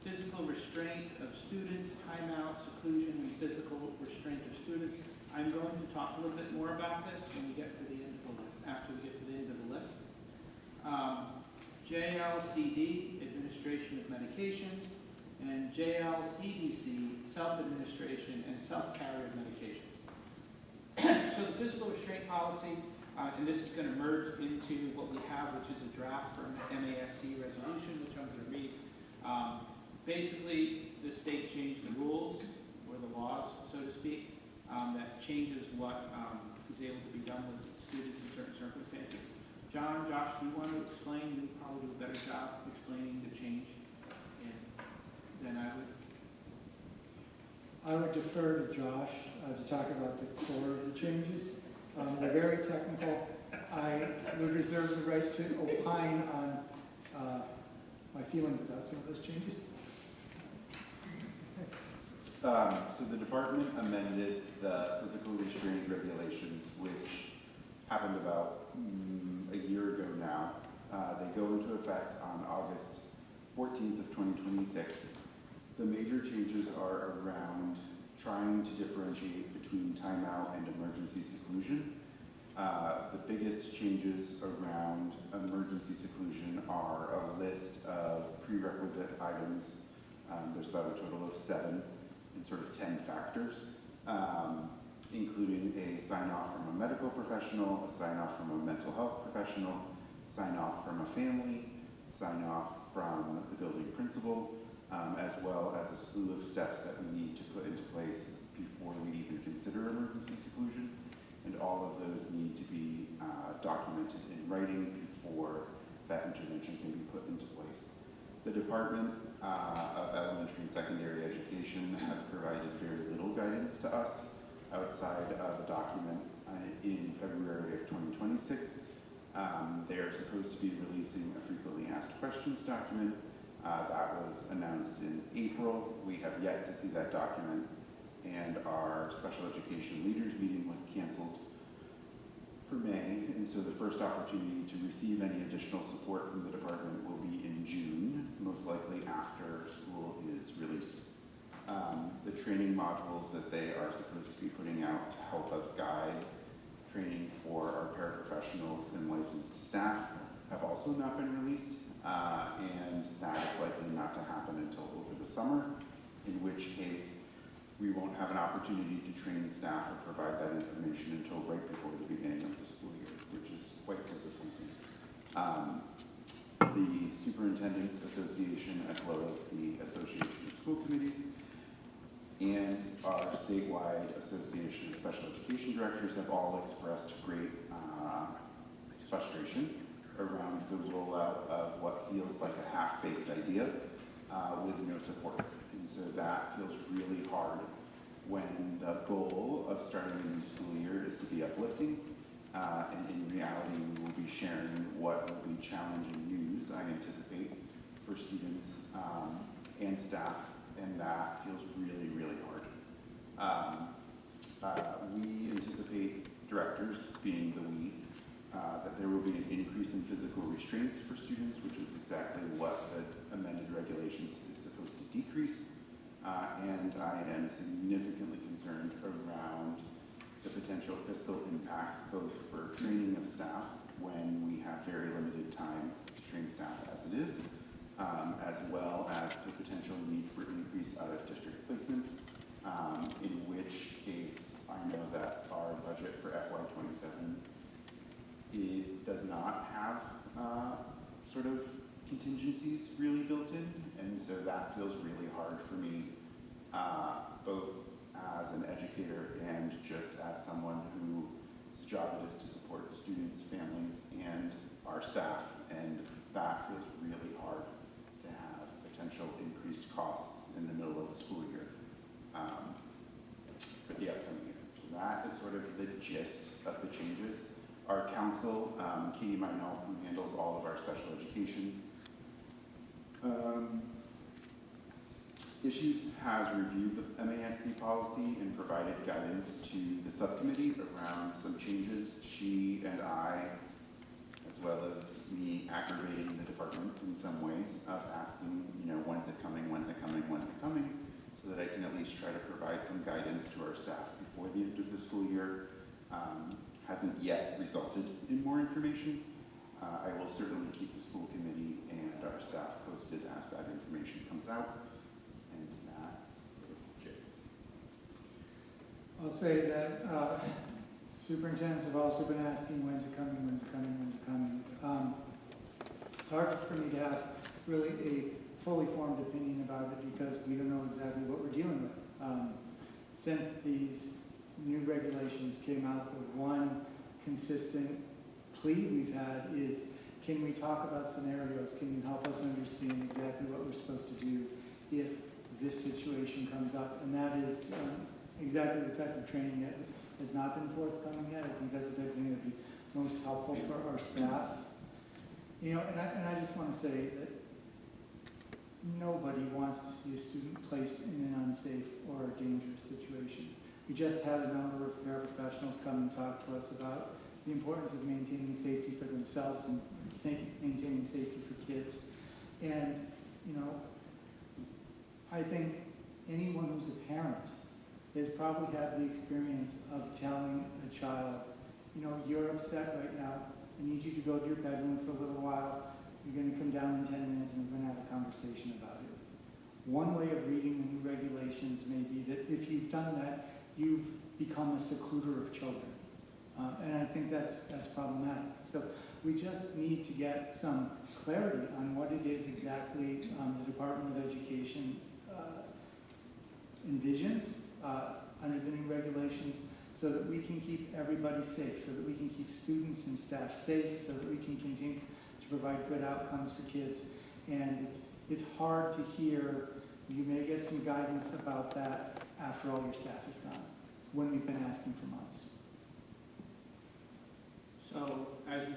physical restraint of students, timeout, seclusion, and physical restraint of students. I'm going to talk a little bit more about this when we get to the end of the list, after we get to the end of the list. JLCD, administration of medications, and JLCDC, self-administration and self-carry of medications. So the physical restraint policy, and this is going to merge into what we have, which is a draft for an MASC resolution, which I'm going to read. Basically, the state changed the rules, or the laws, so to speak, that changes what is able to be done with students in certain circumstances. John, Josh, do you want to explain? You probably do a better job explaining the change than I would. I would defer to Josh to talk about the core of the changes. They're very technical. I would reserve the right to opine on my feelings about some of those changes. So the department amended the physical restraint regulations, which happened about a year ago now. They go into effect on August 14th of 2026. The major changes are around trying to differentiate between timeout and emergency seclusion. The biggest changes around emergency seclusion are a list of prerequisite items. There's about a total of 7 and sort of 10 factors. including a sign-off from a medical professional, a sign-off from a mental health professional, sign-off from a family, sign-off from the building principal, as well as a slew of steps that we need to put into place before we even consider emergency seclusion. And all of those need to be documented in writing before that intervention can be put into place. The Department of Elementary and Secondary Education has provided very little guidance to us outside of a document in February of 2026. They're supposed to be releasing a frequently asked questions document. That was announced in April. We have yet to see that document, and our special education leaders meeting was canceled for May, and so the first opportunity to receive any additional support from the department will be in June, most likely after school is released. The training modules that they are supposed to be putting out to help us guide training for our paraprofessionals and licensed staff have also not been released, and that is likely not to happen until over the summer, in which case we won't have an opportunity to train staff or provide that information until right before the beginning of the school year, which is quite disappointing. The Superintendents Association, as well as the Association of School Committees, and our statewide Association of Special Education Directors have all expressed great frustration around the rollout of what feels like a half-baked idea with no support. And so that feels really hard when the goal of starting a new school year is to be uplifting, and in reality we will be sharing what will be challenging news, I anticipate, for students and staff, and that feels really, really hard. We anticipate, directors being the we, that there will be an increase in physical restraints for students, which is exactly what the amended regulations is supposed to decrease. And I am significantly concerned around the potential fiscal impacts, both for training of staff when we have very limited time to train staff as it is, as well as the potential need for increased out-of-district placements, in which case I know that our budget for FY27 it does not have sort of contingencies really built in, and so that feels really hard for me, both as an educator and just as someone whose job it is to support students, families, and our staff, and that feels really hard to have potential increased costs in the middle of the school year for the upcoming year. So that is sort of the gist of the changes. Our council, Katie Minell, who handles all of our special education issues, has reviewed the MASC policy and provided guidance to the subcommittee around some changes. She and I, as well as me, aggravating the department in some ways of asking, you know, when's it coming, when's it coming, when's it coming, so that I can at least try to provide some guidance to our staff before the end of the school year. Hasn't yet resulted in more information. I will certainly keep the school committee and our staff posted as that information comes out. And that's sort of gist. I'll say that superintendents have also been asking when's it coming, when's it coming, when's it coming. It's hard for me to have really a fully formed opinion about it because we don't know exactly what we're dealing with. Since these new regulations came out, the one consistent plea we've had is, can we talk about scenarios? Can you help us understand exactly what we're supposed to do if this situation comes up? And that is exactly the type of training that has not been forthcoming yet. I think that's the type of thing that would be most helpful for our staff. You know, and I just want to say that nobody wants to see a student placed in an unsafe or dangerous situation. We just had a number of paraprofessionals come and talk to us about the importance of maintaining safety for themselves and maintaining safety for kids. And, you know, I think anyone who's a parent has probably had the experience of telling a child, you know, you're upset right now. I need you to go to your bedroom for a little while. You're going to come down in 10 minutes and we're going to have a conversation about it. One way of reading the new regulations may be that if you've done that, you've become a secluder of children. And I think that's problematic. So we just need to get some clarity on what it is exactly the Department of Education envisions under the new regulations, so that we can keep everybody safe, so that we can keep students and staff safe, so that we can continue to provide good outcomes for kids. And it's hard to hear. You may get some guidance about that after all your staff is gone, when we've been asking for months. So as you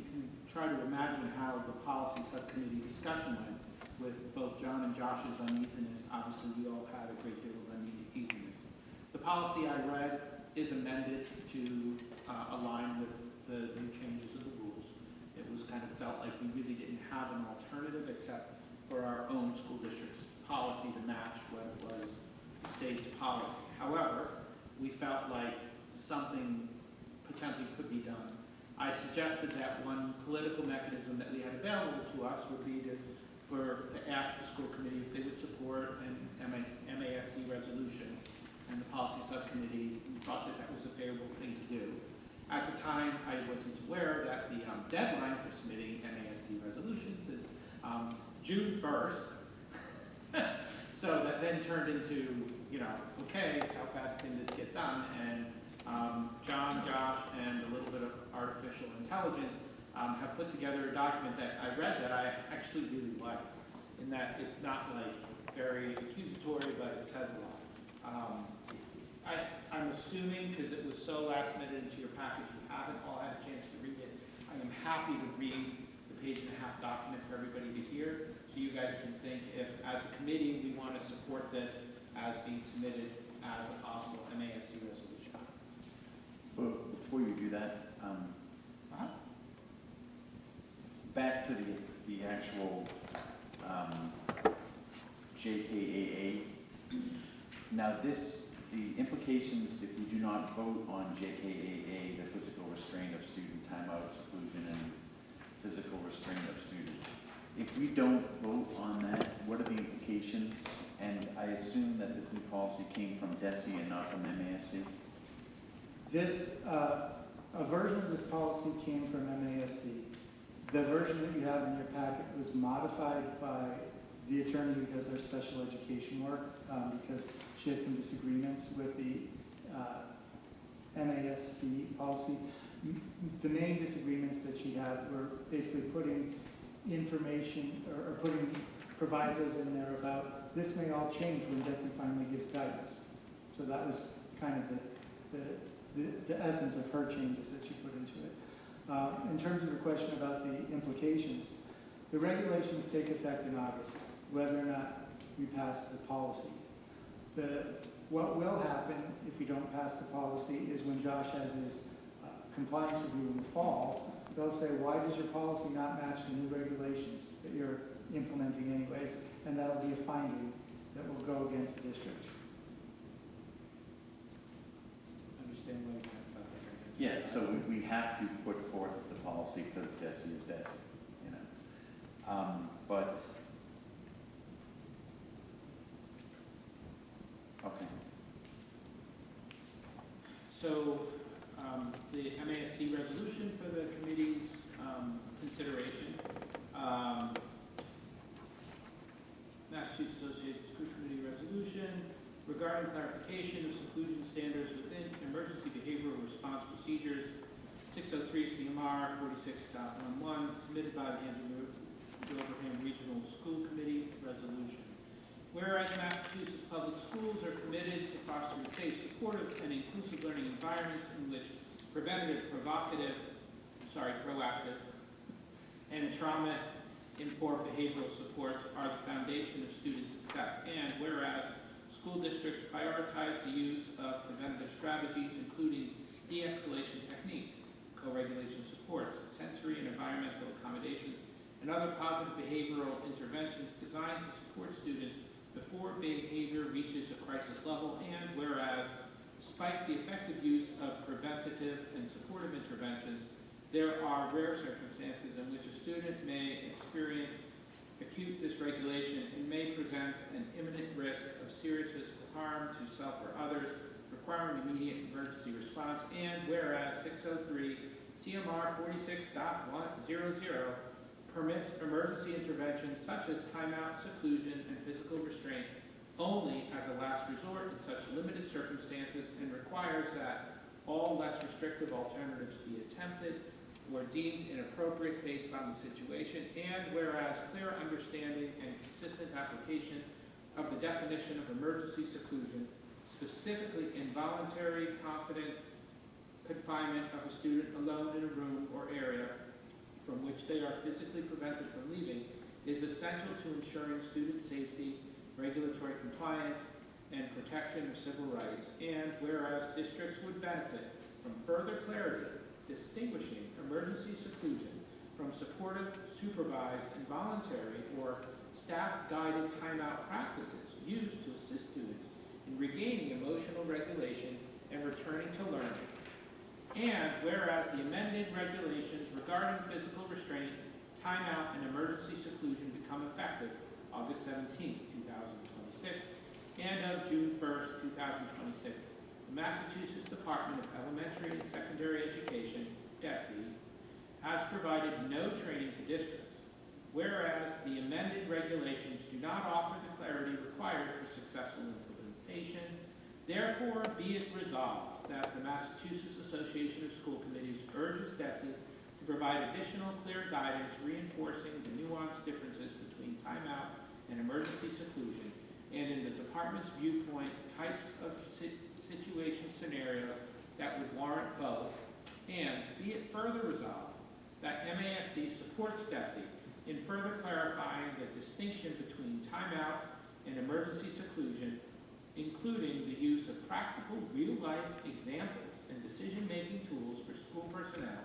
can try to imagine how the policy subcommittee discussion went with both John and Josh's uneasiness. Obviously, we all had a great deal of uneasiness. The policy I read is amended to align with the new changes of the rules. It was kind of felt like we really didn't have an alternative except for our own school district's policy to match what was the state's policy. However, we felt like something potentially could be done. I suggested that one political mechanism that we had available to us would be to ask the school committee if they would support an MASC resolution, and the policy subcommittee thought that that was a favorable thing to do. At the time, I wasn't aware that the deadline for submitting MASC resolutions is June 1st. So that then turned into, okay, how fast can this get done? And John, Josh, and a little bit of artificial intelligence have put together a document that I read that I actually really liked, in that it's not like very accusatory, but it says a lot. I'm assuming, because it was so last minute into your package, you haven't all had a chance to read it. I am happy to read the page-and-a-half document for everybody to hear, so you guys can think if, as a committee, we want to support this as being submitted as a possible MASC resolution. Well, before you do that, back to the actual JKAA. Now the implications, if we do not vote on JKAA, the physical restraint of student timeout, seclusion, and physical restraint of students. If we don't vote on that, what are the implications? And I assume that this new policy came from DESE and not from MASC? A version of this policy came from MASC. The version that you have in your packet was modified by the attorney who does our special education work, because she had some disagreements with the MASC policy. The main disagreements that she had were basically putting information or putting provisos in there about this may all change when DESE finally gives guidance. So that was kind of the essence of her changes that she put into it. In terms of your question about the implications, the regulations take effect in August, whether or not we pass the policy. What will happen if we don't pass the policy is when Josh has his compliance review in the fall, they'll say, why does your policy not match the new regulations that you're implementing anyways? And that'll be a finding that will go against the district. Understand what you're talking about. Yeah, so we have to put forth the policy because DESE is DESE, but, okay. So the MASC resolution for the committee's consideration. Massachusetts Association School Committee resolution regarding clarification of seclusion standards within emergency behavioral response procedures, 603 CMR 46.11, submitted by the Wilbraham Regional School Committee resolution. Whereas Massachusetts public schools are committed to fostering safe, supportive, and inclusive learning environments in which proactive, and trauma-informed behavioral supports are the foundation of student success. And whereas school districts prioritize the use of preventative strategies, including de-escalation techniques, co-regulation supports, sensory and environmental accommodations, and other positive behavioral interventions designed to support students before behavior reaches a crisis level. And whereas, despite the effective use of preventative and supportive interventions, there are rare circumstances in which a student may experience acute dysregulation and may present an imminent risk of serious physical harm to self or others. requiring immediate emergency response, and whereas 603 CMR 46.100 permits emergency interventions such as timeout, seclusion, and physical restraint only as a last resort in such limited circumstances and requires that all less restrictive alternatives be attempted or deemed inappropriate based on the situation, and whereas clear understanding and consistent application of the definition of emergency seclusion, specifically involuntary confident confinement of a student alone in a room or area from which they are physically prevented from leaving, is essential to ensuring student safety, regulatory compliance, and protection of civil rights, and whereas districts would benefit from further clarity distinguishing emergency seclusion from supportive, supervised, and voluntary or staff-guided timeout practices used to assist students in regaining emotional regulation and returning to learning. And whereas the amended regulations regarding physical restraint, timeout, and emergency seclusion become effective August 17, 2026, and of June 1st, 2026, the Massachusetts Department of Elementary and Secondary Education, DESE, has provided no training to districts, whereas the amended regulations do not offer the clarity required for successful implementation. Therefore, be it resolved that the Massachusetts Association of School Committees urges DESE to provide additional clear guidance reinforcing the nuanced differences between timeout and emergency seclusion, and in the department's viewpoint, types of situation scenarios that would warrant both, and be it further resolved that MASC supports DESE in further clarifying the distinction between timeout and emergency seclusion, including the use of practical real-life examples and decision-making tools for school personnel,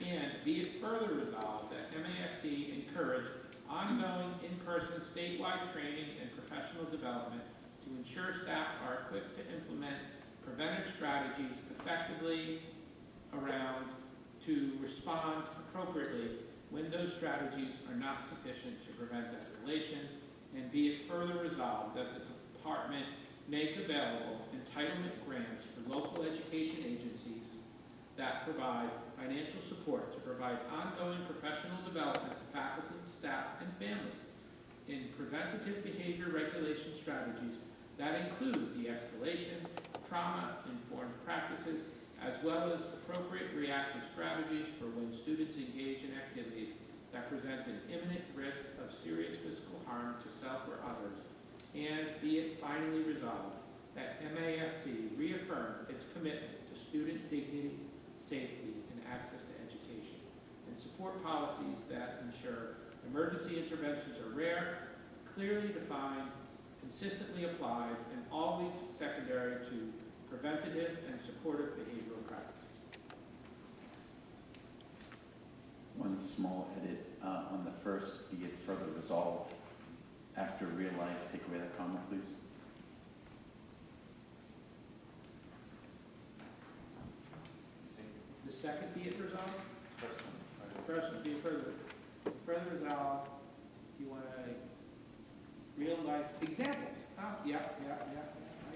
and be it further resolved that MASC encourage ongoing in-person statewide training and professional development to ensure staff are equipped to implement preventive strategies effectively around to respond appropriately when those strategies are not sufficient to prevent escalation, and be it further resolved that the department make available entitlement grants for local education agencies that provide financial support to provide ongoing professional development to faculty, staff, and families in preventative behavior regulation strategies that include de-escalation, trauma-informed practices, as well as appropriate reactive strategies for when students engage in activities that present an imminent risk of serious physical harm to self or others, and be it finally resolved that MASC reaffirm its commitment to student dignity, safety, and access to education, and support policies that ensure emergency interventions are rare, clearly defined, consistently applied, and always secondary to preventative and supportive behavioral practices. One small edit on the first, be it further resolved. After real life, take away that comma, please. The second, be it resolved? First one, be it further resolved. You want to real life examples. Oh, yeah. I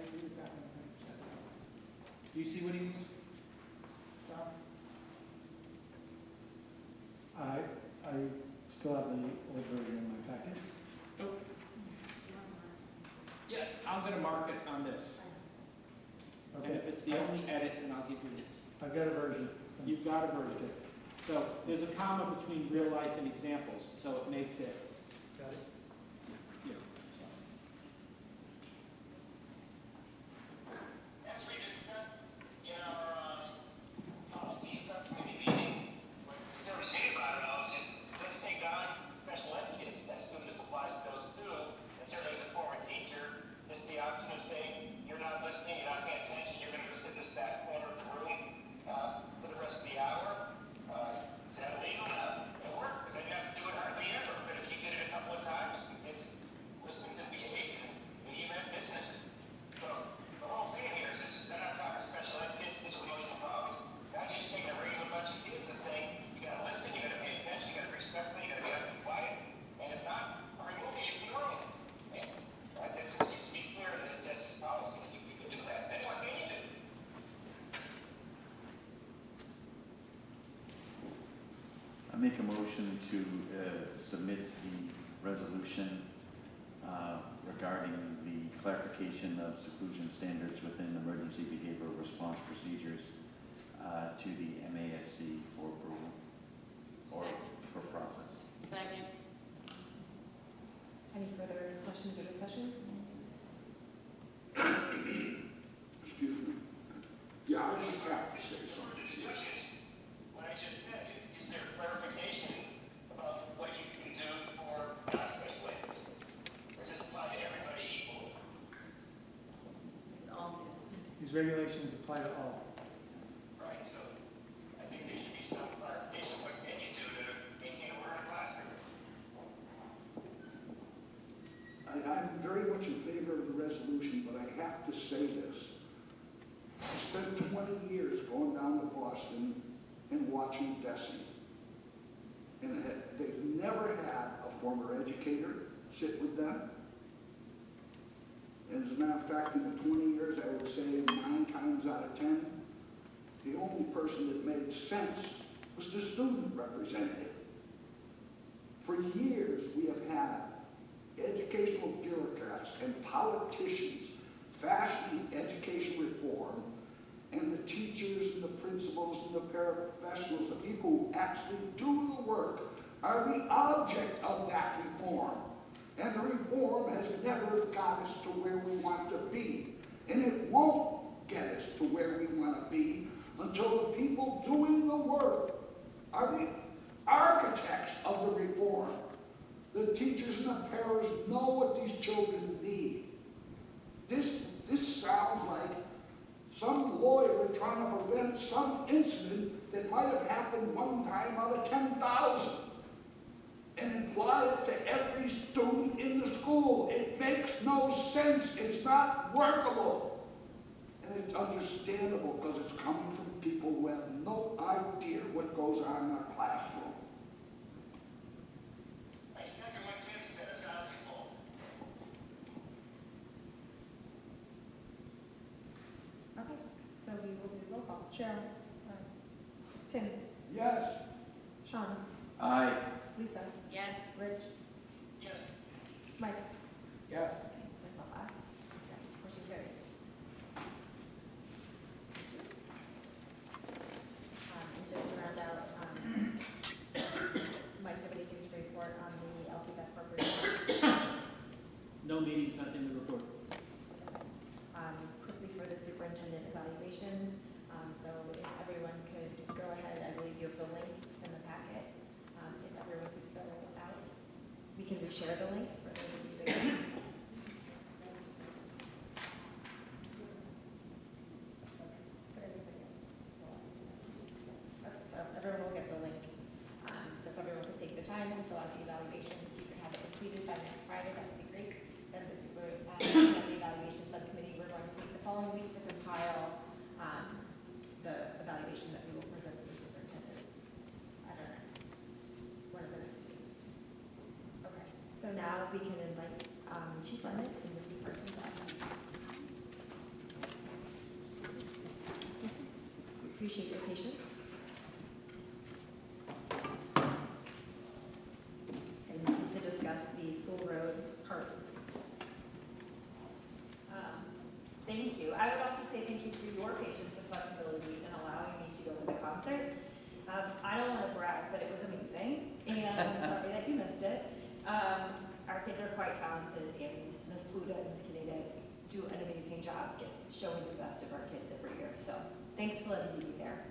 agree with that 100%. Do you see what he means? Tom? I still have the old version in my packet. Oh. Yeah, I'm going to mark it on this. And Okay. if it's the only edit, then I'll give you this. I've got a version. You've got a version. So there's a comma between real life and examples, so it makes it. Got it. Yeah. As we discussed in our policy subcommittee meeting, what's never seen about it all is just, let's take on special ed kids. That student applies to those too. And certainly as a former teacher, just the option of saying, you're not listening, you're not paying attention, you're going to go sit in this back corner of the room for the rest of the hour. Is that illegal? No, it worked, because I didn't have to do it hardly ever. But if you did it a couple of times, make a motion to submit the resolution regarding the clarification of seclusion standards within emergency behavioral response procedures to the MASC for approval or for process. Second. Any further questions or discussion? Excuse me. Yeah, I just have to say something. What I just said, is there clarification about what you can do for non-special ed? Does this apply to everybody equally? It's all These regulations apply to all. Right, so I think there should be some clarification. What can you do to maintain order in a classroom? I'm very much in favor of the resolution, but I have to say this. I spent 20 years going down to Boston and watching DESE. And they've never had a former educator sit with them. And as a matter of fact, in the 20 years, I would say 9 times out of 10, the only person that made sense was the student representative. For years, we have had educational bureaucrats and politicians fashioning education reform, and the teachers and the principals and the paraprofessionals, the people who actually do the work, are the object of that reform. And the reform has never got us to where we want to be. And it won't get us to where we want to be until the people doing the work are the architects of the reform. The teachers and the parents know what these children need. This sounds like some lawyer trying to prevent some incident that might have happened one time out of 10,000 and apply it to every student in the school. It makes no sense. It's not workable. And it's understandable because it's coming from people who have no idea what goes on in a classroom. I second what Tim said 1,000-fold. Okay, so we will do roll call. Cheryl? Tim? Yes. Sean? Aye. Lisa? Yes. Rich? Yes. Mike? Yes. Myself, aye. Yes, motion carries. And just to round out, Mike, do you have anything to report on the LPBEC corporate? No meetings, nothing to report. Quickly for the superintendent evaluation, so if everyone could go ahead, I believe you have the link in the packet. If everyone could fill it out, we can reshare the link for those of you that can. Okay, so everyone will get the link. So if everyone could take the time to fill out the evaluation, if you could have it completed by next Friday, that would be great. Then the the evaluation subcommittee, we're going to meet the following week to compile the evaluation that we will present to the superintendent at our next, one of the next meetings. Okay, so now we can invite Chief Lemon and the new person back. We appreciate your patience. And this is to discuss the school road part. Thank you. I would also say thank you for your patience and flexibility in allowing me to go to the concert. I don't want to brag, but it was amazing, and I'm sorry that you missed it. Our kids are quite talented, and Ms. Pluta and Ms. Kineda do an amazing job showing the best of our kids every year. So thanks for letting me be there.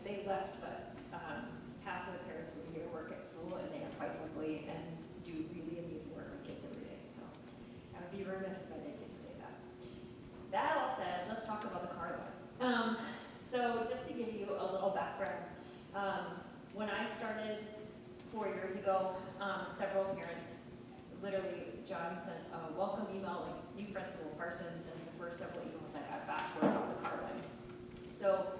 They left, but half of the parents were here to work at school, and they are quite lovely and do really amazing work with kids every day. So I would be remiss if I didn't get to say that. That all said, let's talk about the car line. So just to give you a little background, when I started 4 years ago, several parents, literally John sent a welcome email, like new principal Parsons, and the first several emails I got back were about the car line. So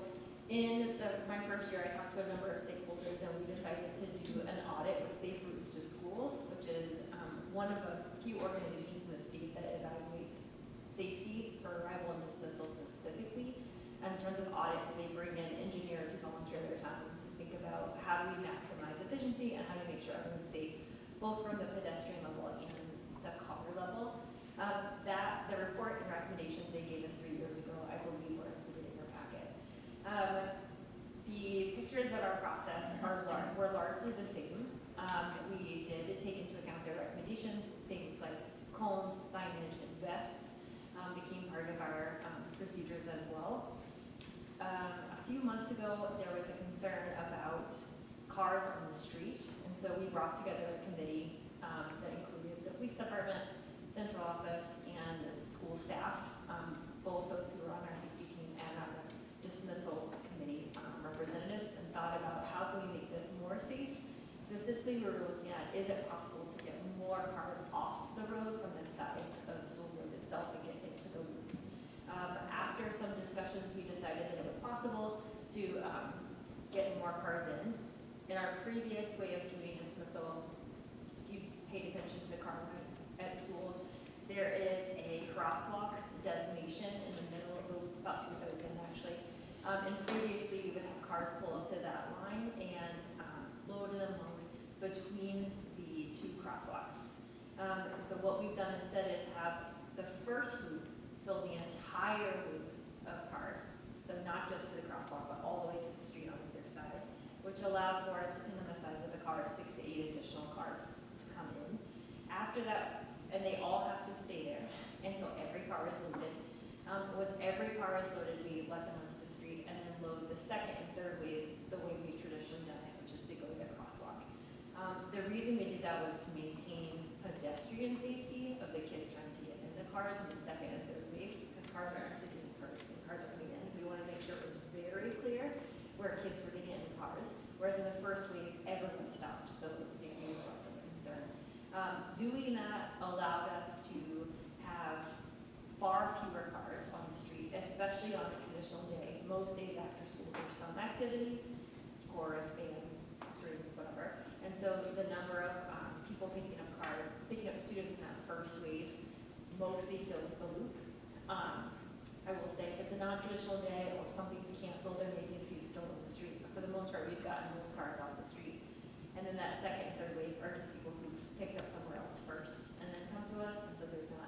in my first year, I talked to a number of stakeholders, and we decided to do an audit with Safe Routes to Schools, which is one of a few organizations in the state that evaluates safety for arrival and dismissal specifically. In terms of audits, they bring in engineers who volunteer their time to think about from the pedestrian level and the car level. The report and recommendations they gave us 3 years ago, I believe, were included in your packet. The pictures of our process were largely the same. We did take into account their recommendations, things like cones, signage, and vests became part of our procedures as well. A few months ago, there was a concern about cars on the street, and so we brought together a committee that included the police department, central office, and school staff, both those who were on our safety team and our dismissal committee representatives, and thought about how can we make this more safe. Specifically, we were looking at, is it possible to get more cars off the road from the sides of Sewell Road itself and get into the loop? After some discussions, we decided that it was possible to get more cars in. In our previous way of doing dismissal, if you paid attention to the car lines at Sewell, there is a crosswalk designation in the middle of the loop, about 2,000 actually. And previously, we would have cars pull up to that line and load and unload between the two crosswalks. So what we've done instead is have the first loop fill the entire loop of cars. So not just to the crosswalk, but all the way to the street on either side, which allowed for, depending on the size of the car, 6 to 8 additional cars to come in. After that, and they all have to stay there until every car is loaded. Once every car is loaded, we let them onto the street and then load the second and third ways the way we've traditionally done it, which is to go to the crosswalk. The reason we did that was to maintain pedestrian safety of the kids trying to get in the cars in the second and third waves, because cars are exiting first and cars are coming in. We want to make sure it was very clear where kids were getting in cars, whereas in the first wave, everyone stopped, so safety was less of a concern. Doing that allowed us to have far fewer cars on the street, especially on a traditional day. Most days after school, there's some activity, chorus, band, strings, whatever. And so the number of people picking up students in that first wave mostly fills the loop. I will say if it's a non-traditional day or something's canceled, there may be a few still on the street, but for the most part, we've gotten most cars off the street. And then that second and third wave are just people who've picked up somewhere else first and then come to us, and so there's not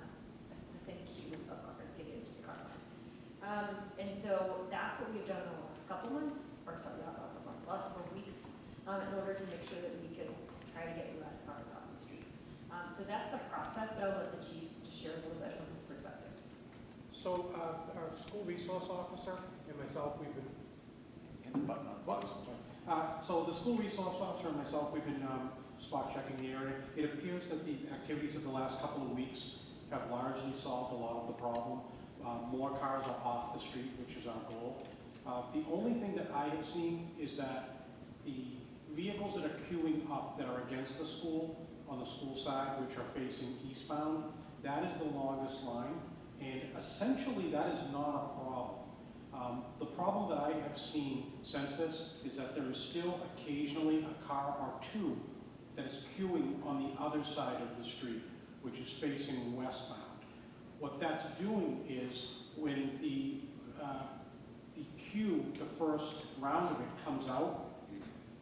the same queue of cars getting into the car line. And so that's what we've done in the last couple months, or sorry, not last couple months, last couple weeks, in order to make sure that we could try to get less cars off the street. So that's the process, but I'll let the chief just share a little bit from his perspective. So our school resource officer and myself, we've been, so the school resource officer and myself, we've been spot checking the area. It appears that the activities of the last couple of weeks have largely solved a lot of the problem. More cars are off the street, which is our goal. The only thing that I have seen is that the vehicles that are queuing up that are against the school, on the school side, which are facing eastbound, that is the longest line, and essentially that is not a problem. The problem that I have seen since this is that there is still occasionally a car or two that is queuing on the other side of the street, which is facing westbound. What that's doing is when the queue, the first round of it comes out,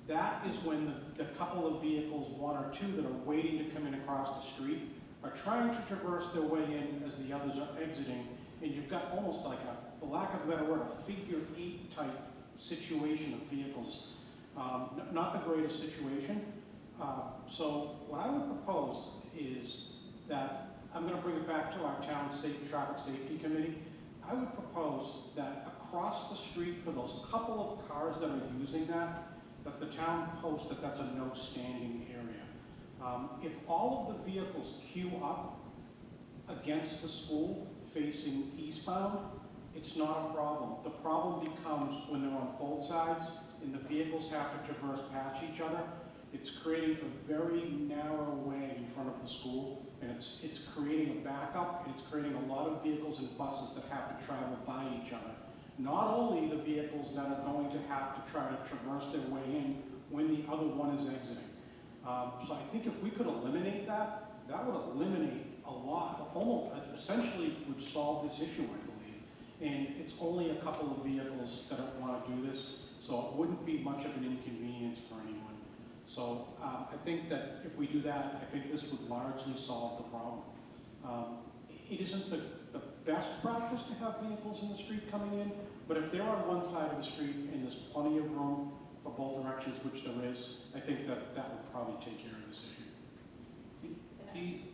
that is when the couple of vehicles, one or two that are waiting to come in across the street, are trying to traverse their way in as the others are exiting, and you've got almost like a, for lack of a better word, a figure 8 type situation of vehicles. Not the greatest situation. So what I would propose is that, I'm going to bring it back to our town traffic safety committee. I would propose that across the street for those couple of cars that are using that the town post that that's a no standing area. If all of the vehicles queue up against the school facing eastbound, it's not a problem. The problem becomes when they're on both sides and the vehicles have to traverse past each other. It's creating a very narrow way in front of the school, and it's creating a backup, and it's creating a lot of vehicles and buses that have to travel by each other. Not only the vehicles that are going to have to try to traverse their way in when the other one is exiting. So I think if we could eliminate that, that would eliminate a lot, almost essentially would solve this issue, I believe. And it's only a couple of vehicles that want to do this, so it wouldn't be much of an inconvenience for anyone. So I think that if we do that, I think this would largely solve the problem. It isn't the best practice to have vehicles in the street coming in, but if they're on one side of the street and there's plenty of room for both directions, which there is, I think that that would probably take care of this issue.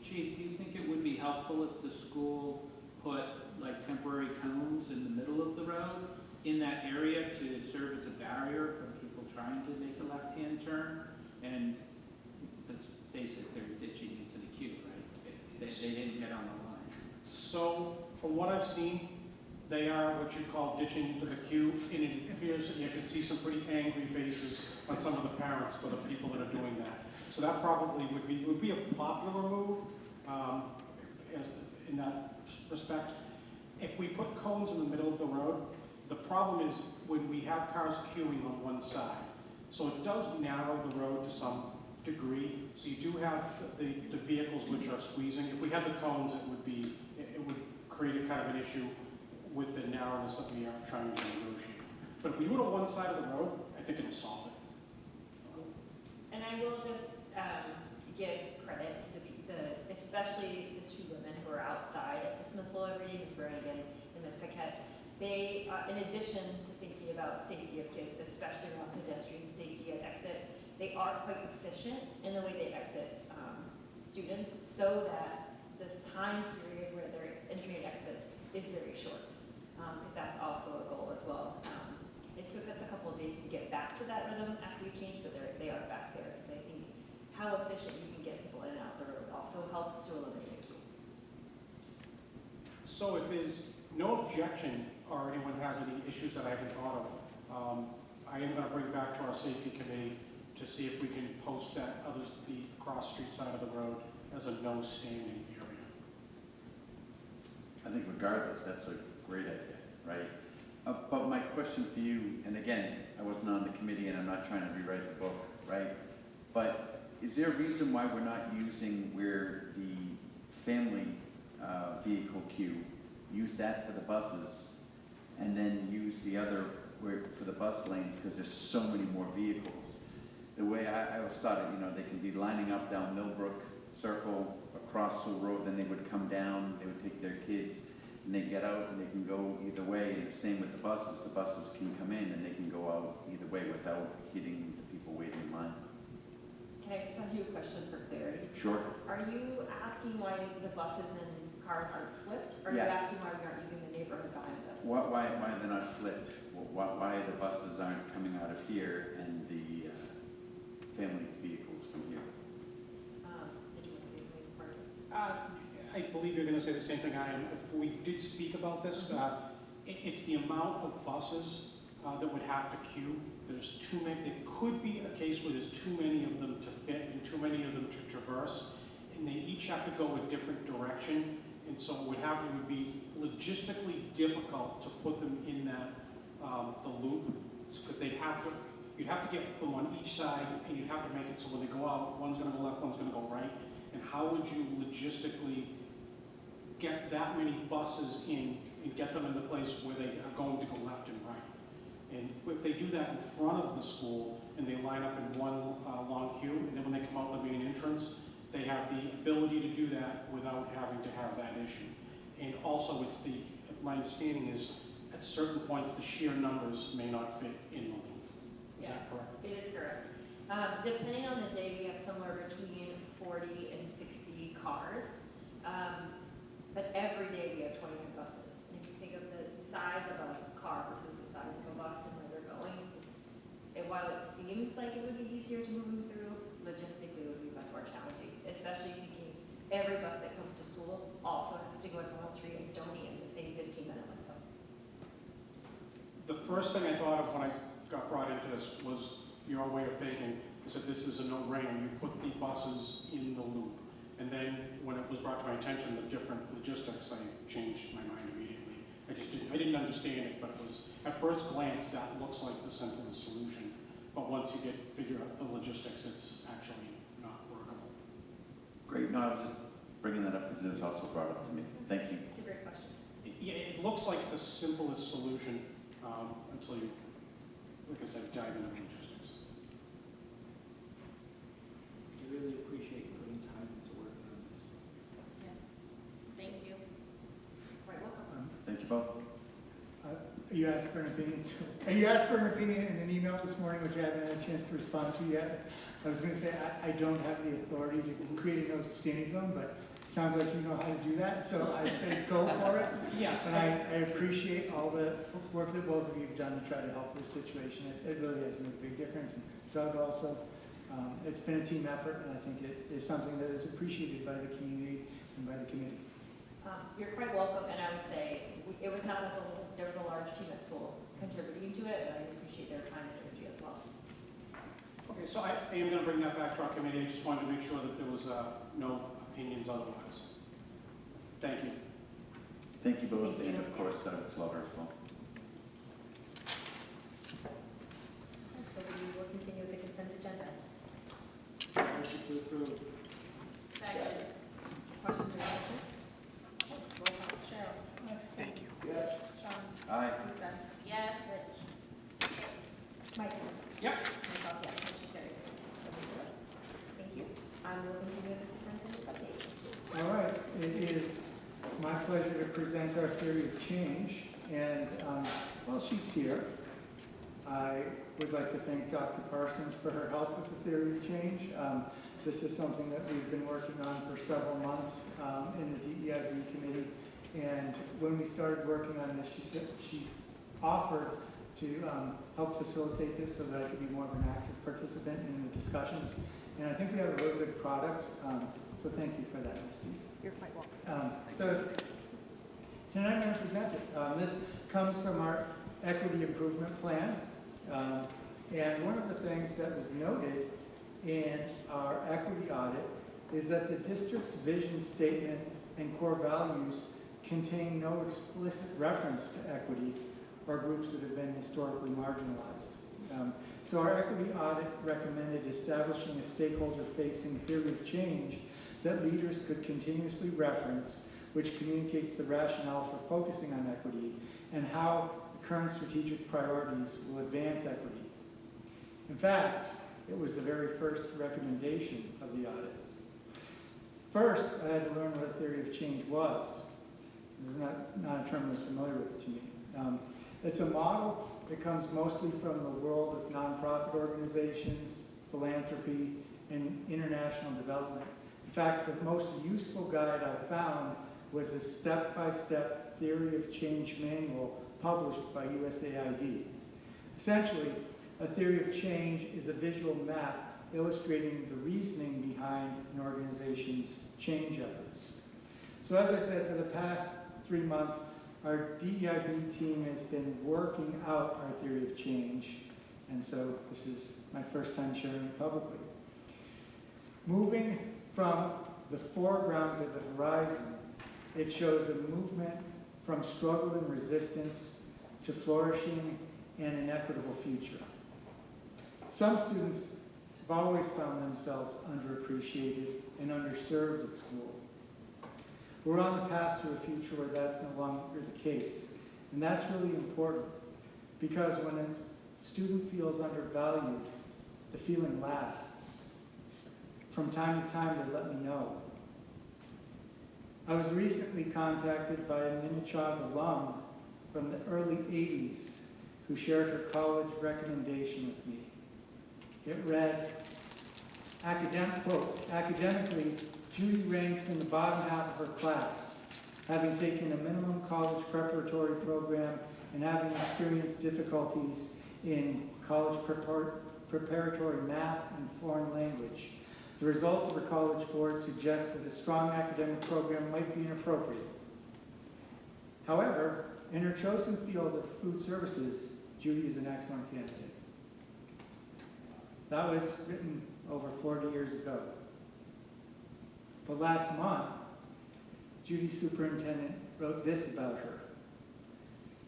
Chief, do you think it would be helpful if the school put like temporary cones in the middle of the road in that area to serve as a barrier for people trying to make a left-hand turn? And let's face it, they're ditching into the queue, right? They didn't get on the line. So, from what I've seen, they are what you call ditching into the queue, and it appears that you can see some pretty angry faces on some of the parents for the people that are doing that. So that probably would be a popular move in that respect. If we put cones in the middle of the road, the problem is when we have cars queuing on one side. So it does narrow the road to some degree. So you do have the vehicles which are squeezing. If we had the cones, it would create a kind of an issue with the narrowness that we are trying to negotiate. But if we do it on one side of the road, I think it would solve it. And I will just give credit to especially the two women who are outside at dismissal every day, Ms. Brannigan and Ms. Paquette. They, in addition to thinking about safety of kids, especially around pedestrian safety at exit, they are quite efficient in the way they exit students so that this time period where they're entering and exit is very short, because that's also a goal as well. It took us a couple of days to get back to that rhythm after we changed, but they are back there. Because I think how efficient you can get people in and out the road also helps to eliminate the queue. So if there's no objection or anyone has any issues that I haven't thought of, I am going to bring back to our safety committee to see if we can post that the cross street side of the road as a no standing area. I think regardless, that's a great idea, right? But my question for you, and again, I wasn't on the committee and I'm not trying to rewrite the book, right? But is there a reason why we're not using where the family vehicle queue, use that for the buses, and then use the other for the bus lanes, because there's so many more vehicles? The way I always thought it, they can be lining up down Millbrook Circle, across the road, then they would come down, they would take their kids, and they get out and they can go either way. And same with the buses can come in and they can go out either way without hitting the people waiting in lines. Can I just ask you a question for clarity? Sure. Are you asking why the buses and cars aren't flipped? Or are you asking why we aren't using the neighborhood behind us? Why they're not flipped? Why the buses aren't coming out of here and the family vehicles from here? Did you want to say anything, Mark? I believe you're going to say the same thing I am. We did speak about this. It's the amount of buses that would have to queue. There's too many. There could be a case where there's too many of them to fit and too many of them to traverse, and they each have to go a different direction. And so it would be logistically difficult to put them in that the loop, because you'd have to get them on each side, and you'd have to make it so when they go out, one's going to go left, one's going to go right. And how would you logistically get that many buses in and get them in the place where they are going to go left and right? And if they do that in front of the school and they line up in one long queue, and then when they come out the main entrance, they have the ability to do that without having to have that issue. And also, my understanding is at certain points the sheer numbers may not fit in the loop. Is that correct? It is correct. Depending on the day, we have somewhere between 40 and 60 cars. But every day we have 29 buses. And if you think of the size of a car versus the size of a bus and where they're going, while it seems like it would be easier to move them through, logistically it would be much more challenging, especially thinking every bus that comes to school also has to go to Moultrie and Stony in the same 15-minute window. The first thing I thought of when I got brought into this was your way of thinking. You said this is a no-brainer. You put the buses in the loop. And then when it was brought to my attention, the different logistics, I changed my mind immediately. I didn't understand it, but it was, at first glance, that looks like the simplest solution. But once you figure out the logistics, it's actually not workable. Great. No, I was just bringing that up because it was also brought up to me. Thank you. It's a great question. It looks like the simplest solution until you, like I said, dive into the logistics. You asked for an opinion. You asked for an opinion in an email this morning, which I haven't had a chance to respond to yet. I was going to say I don't have the authority to create a no standing zone, but it sounds like you know how to do that, so I say go for it. Yes. And I appreciate all the work that both of you have done to try to help this situation. It really has made a big difference. And Doug also. It's been a team effort, and I think it is something that is appreciated by the community and by the committee. You're quite welcome, and I would say it was not as a little, there was a large team at school contributing to it, and I appreciate their time and energy as well. Okay, so I am going to bring that back to our committee. I just wanted to make sure that there was no opinions otherwise. Thank you. Thank you both, and of course, Doug, it's well versatile. So we will continue with the consent agenda. Motion to approve. Second. Questions or discussion? Roll call. Cheryl. Thank you. Yes. Sean. Aye. Lisa. Yes. Rich. Mike. Yep. Myself, yes. Motion carries. Thank you. We'll continue with the superintendent's update. All right, it is my pleasure to present our theory of change, and while she's here, I would like to thank Dr. Parsons for her help with the theory of change. This is something that we've been working on for several months in the DEIB committee, and when we started working on this, she offered to help facilitate this so that I could be more of an active participant in the discussions. And I think we have a really good product, so thank you for that, Misty. You're quite welcome. So tonight I'm going to present it. This comes from our equity improvement plan. And one of the things that was noted in our equity audit is that the district's vision statement and core values contain no explicit reference to equity or groups that have been historically marginalized. So our equity audit recommended establishing a stakeholder-facing theory of change that leaders could continuously reference, which communicates the rationale for focusing on equity and how the current strategic priorities will advance equity. In fact, it was the very first recommendation of the audit. First, I had to learn what a theory of change was. It was not a term that was familiar with to me. It's a model that comes mostly from the world of nonprofit organizations, philanthropy, and international development. In fact, the most useful guide I found was a step-by-step theory of change manual published by USAID. Essentially, a theory of change is a visual map illustrating the reasoning behind an organization's change efforts. So as I said, for the past 3 months, our DEIB team has been working out our theory of change, and so this is my first time sharing it publicly. Moving from the foreground to the horizon, it shows a movement from struggle and resistance to flourishing and an equitable future. Some students have always found themselves underappreciated and underserved at school. We're on the path to a future where that's no longer the case. And that's really important because when a student feels undervalued, the feeling lasts. From time to time, they let me know. I was recently contacted by a Minnechaug alum from the early 80s who shared her college recommendation with me. It read, quote, academically, Judy ranks in the bottom half of her class, having taken a minimum college preparatory program and having experienced difficulties in college preparatory math and foreign language. The results of her college board suggest that a strong academic program might be inappropriate. However, in her chosen field of food services, Judy is an excellent candidate. That was written over 40 years ago. But last month, Judy's superintendent wrote this about her.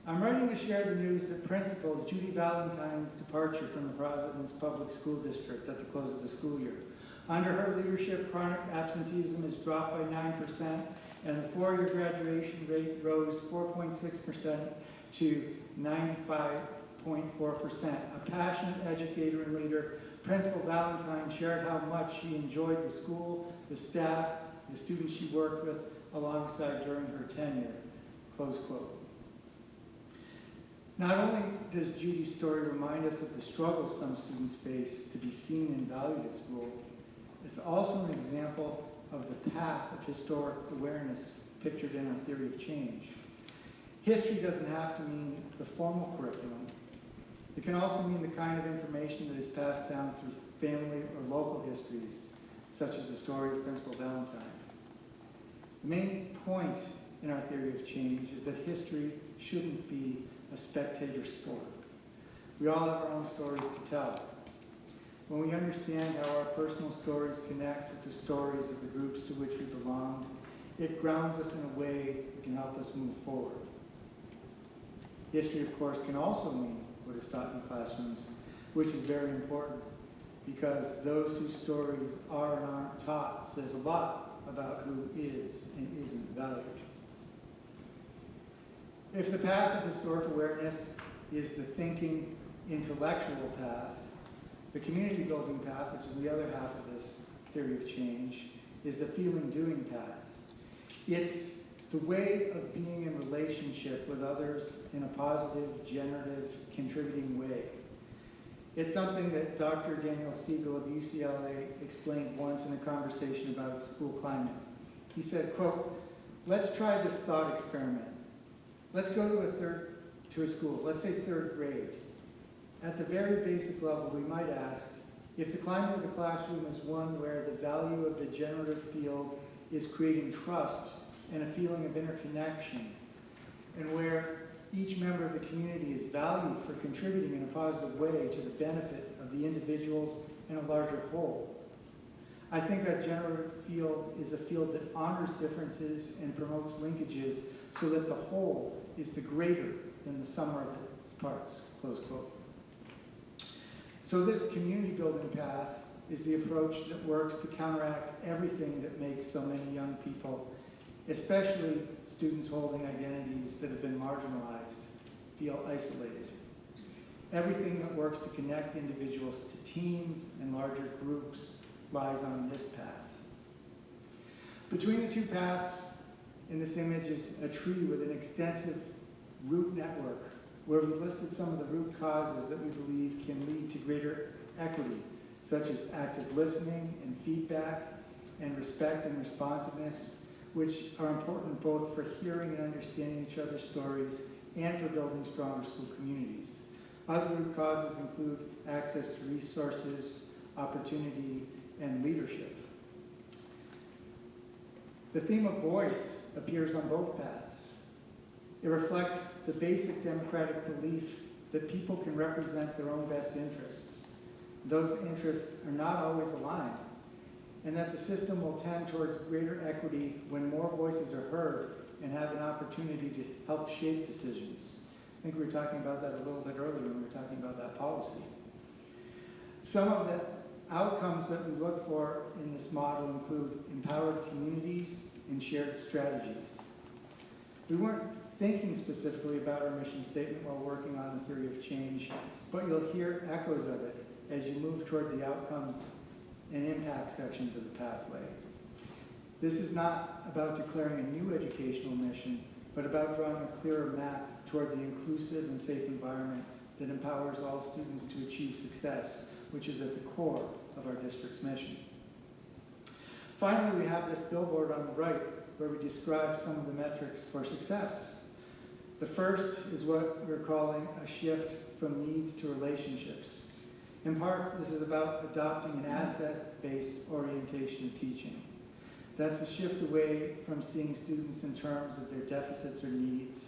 I'm writing to share the news that Principal Judy Valentine's departure from the Providence Public School District at the close of the school year. Under her leadership, chronic absenteeism has dropped by 9%, and the four-year graduation rate rose 4.6% to 95.4%. A passionate educator and leader, Principal Valentine shared how much she enjoyed the school, the staff, the students she worked with alongside during her tenure, close quote. Not only does Judy's story remind us of the struggles some students face to be seen and valued at school, it's also an example of the path of historic awareness pictured in our theory of change. History doesn't have to mean the formal curriculum. It can also mean the kind of information that is passed down through family or local histories, such as the story of Principal Valentine. The main point in our theory of change is that history shouldn't be a spectator sport. We all have our own stories to tell. When we understand how our personal stories connect with the stories of the groups to which we belong, it grounds us in a way that can help us move forward. History, of course, can also mean what is taught in classrooms, which is very important, because those whose stories are and aren't taught says a lot about who is and isn't valued. If the path of historic awareness is the thinking, intellectual path, the community building path, which is the other half of this theory of change, is the feeling doing path. It's the way of being in relationship with others in a positive, generative, contributing way. It's something that Dr. Daniel Siegel of UCLA explained once in a conversation about school climate. He said, quote, "Let's try this thought experiment. Let's go to a school, let's say third grade. At the very basic level, we might ask if the climate of the classroom is one where the value of the generative field is creating trust and a feeling of interconnection, and where each member of the community is valued for contributing in a positive way to the benefit of the individuals and a larger whole. I think that generative field is a field that honors differences and promotes linkages so that the whole is the greater than the sum of its parts," close quote. So this community building path is the approach that works to counteract everything that makes so many young people, especially students holding identities that have been marginalized, feel isolated. Everything that works to connect individuals to teams and larger groups lies on this path. Between the two paths in this image is a tree with an extensive root network where we listed some of the root causes that we believe can lead to greater equity, such as active listening and feedback and respect and responsiveness, which are important both for hearing and understanding each other's stories and for building stronger school communities. Other root causes include access to resources, opportunity, and leadership. The theme of voice appears on both paths. It reflects the basic democratic belief that people can represent their own best interests. Those interests are not always aligned, and that the system will tend towards greater equity when more voices are heard and have an opportunity to help shape decisions. I think we were talking about that a little bit earlier when we were talking about that policy. Some of the outcomes that we look for in this model include empowered communities and shared strategies. We weren't thinking specifically about our mission statement while working on the theory of change, but you'll hear echoes of it as you move toward the outcomes and impact sections of the pathway. This is not about declaring a new educational mission, but about drawing a clearer map toward the inclusive and safe environment that empowers all students to achieve success, which is at the core of our district's mission. Finally, we have this billboard on the right where we describe some of the metrics for success. The first is what we're calling a shift from needs to relationships. In part, this is about adopting an asset-based orientation of teaching. That's a shift away from seeing students in terms of their deficits or needs.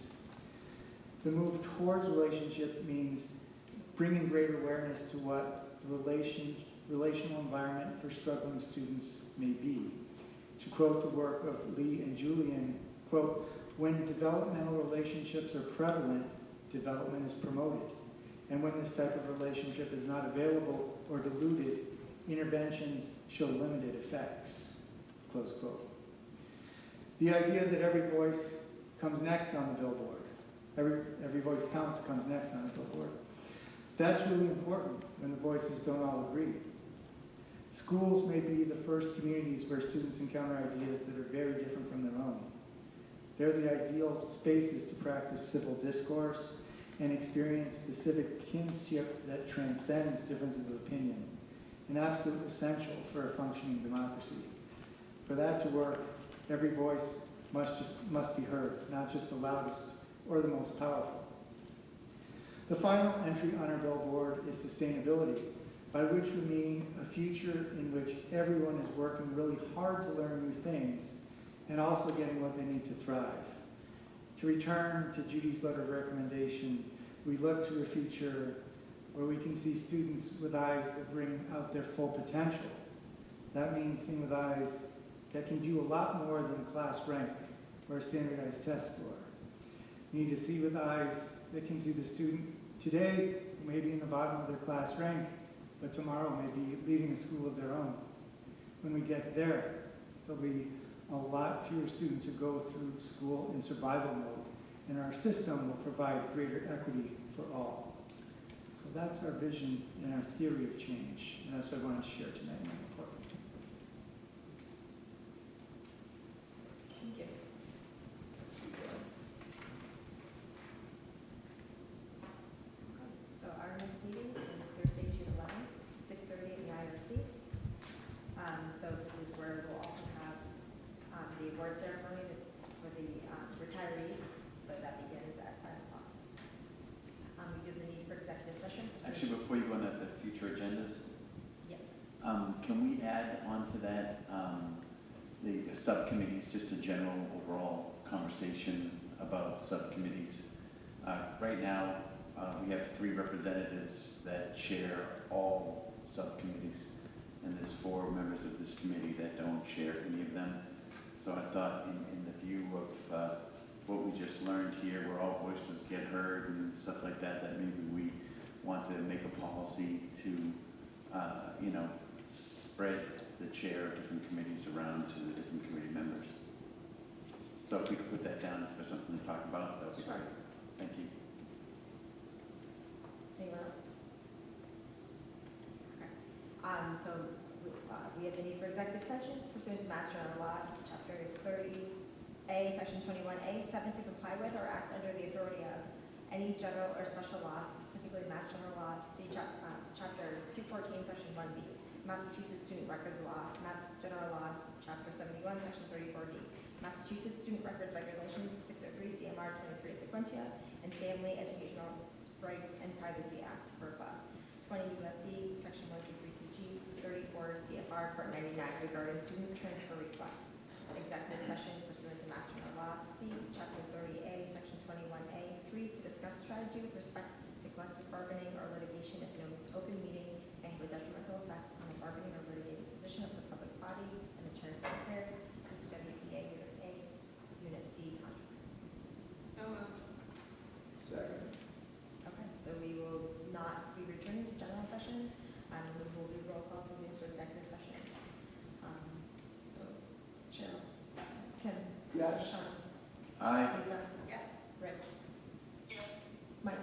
The move towards relationship means bringing greater awareness to what the relational environment for struggling students may be. To quote the work of Lee and Julian, quote, "When developmental relationships are prevalent, development is promoted. And when this type of relationship is not available or diluted, interventions show limited effects," close quote. The idea that every voice comes next on the billboard, every voice counts comes next on the billboard. That's really important when the voices don't all agree. Schools may be the first communities where students encounter ideas that are very different from their own. They're the ideal spaces to practice civil discourse and experience the civic kinship that transcends differences of opinion, an absolute essential for a functioning democracy. For that to work, every voice must be heard, not just the loudest or the most powerful. The final entry on our billboard is sustainability, by which we mean a future in which everyone is working really hard to learn new things and also getting what they need to thrive. To return to Judy's letter of recommendation, we look to a future where we can see students with eyes that bring out their full potential. That means seeing with eyes that can do a lot more than class rank or a standardized test score. We need to see with eyes that can see the student today who may be in the bottom of their class rank, but tomorrow may be leading a school of their own. When we get there, there'll be a lot fewer students who go through school in survival mode, and our system will provide greater equity for all. So that's our vision and our theory of change, and that's what I wanted to share tonight in my report. Thank you. So our next meeting is Thursday, June 11th, 6:30 in the IRC. So this is where we'll also have the award ceremony for the retirees. So that begins at 5 o'clock. We do have the need for executive session. Actually, before you go on the future agendas, Yeah. can we add on to that the subcommittees, just a general overall conversation about subcommittees? Right now, we have 3 representatives that chair all subcommittees, and there's 4 members of this committee that don't chair any of them. So I thought in the view of what we just learned here, where all voices get heard and stuff like that, that maybe we want to make a policy to, spread the chair of different committees around to the different committee members. So if we could put that down as something to talk about, that would be great. Thank you. Anyone else? Okay. So we have the need for executive session pursuant to Mass General Law, Chapter 30A, Section 21A, 7 to comply with or act under the authority of any general or special law, specifically Mass General Law, see Chapter 214, Section 1B, Massachusetts Student Records Law, Mass General Law, Chapter 71, Section 34D, Massachusetts Student Records Regulations, 603 CMR 23 Sequentia, and Family Educational Rights and Privacy Act, FERPA, 20 U.S.C. Section 1232G, 34 CFR Part 99 regarding student transfer requests. Executive session pursuant to Mass General Law, C, Chapter 30A, Section 21A, 3, to discuss strategy with respect to collective bargaining or litigation if an open meeting may have a detrimental effect on the bargaining or litigating position of the public body and the chair's affairs, WPA Unit A, Unit C contracts. So moved. Second. Okay, so we will not be returning to general session, and we will be roll call moving to executive session. So, Cheryl, Tim. Yes. Sean. Aye. Lisa. Yes. Rick. Yes. Mike.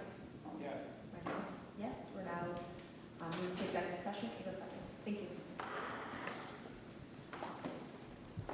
Yes. Myself. Yes, we're now moving to executive session. Give us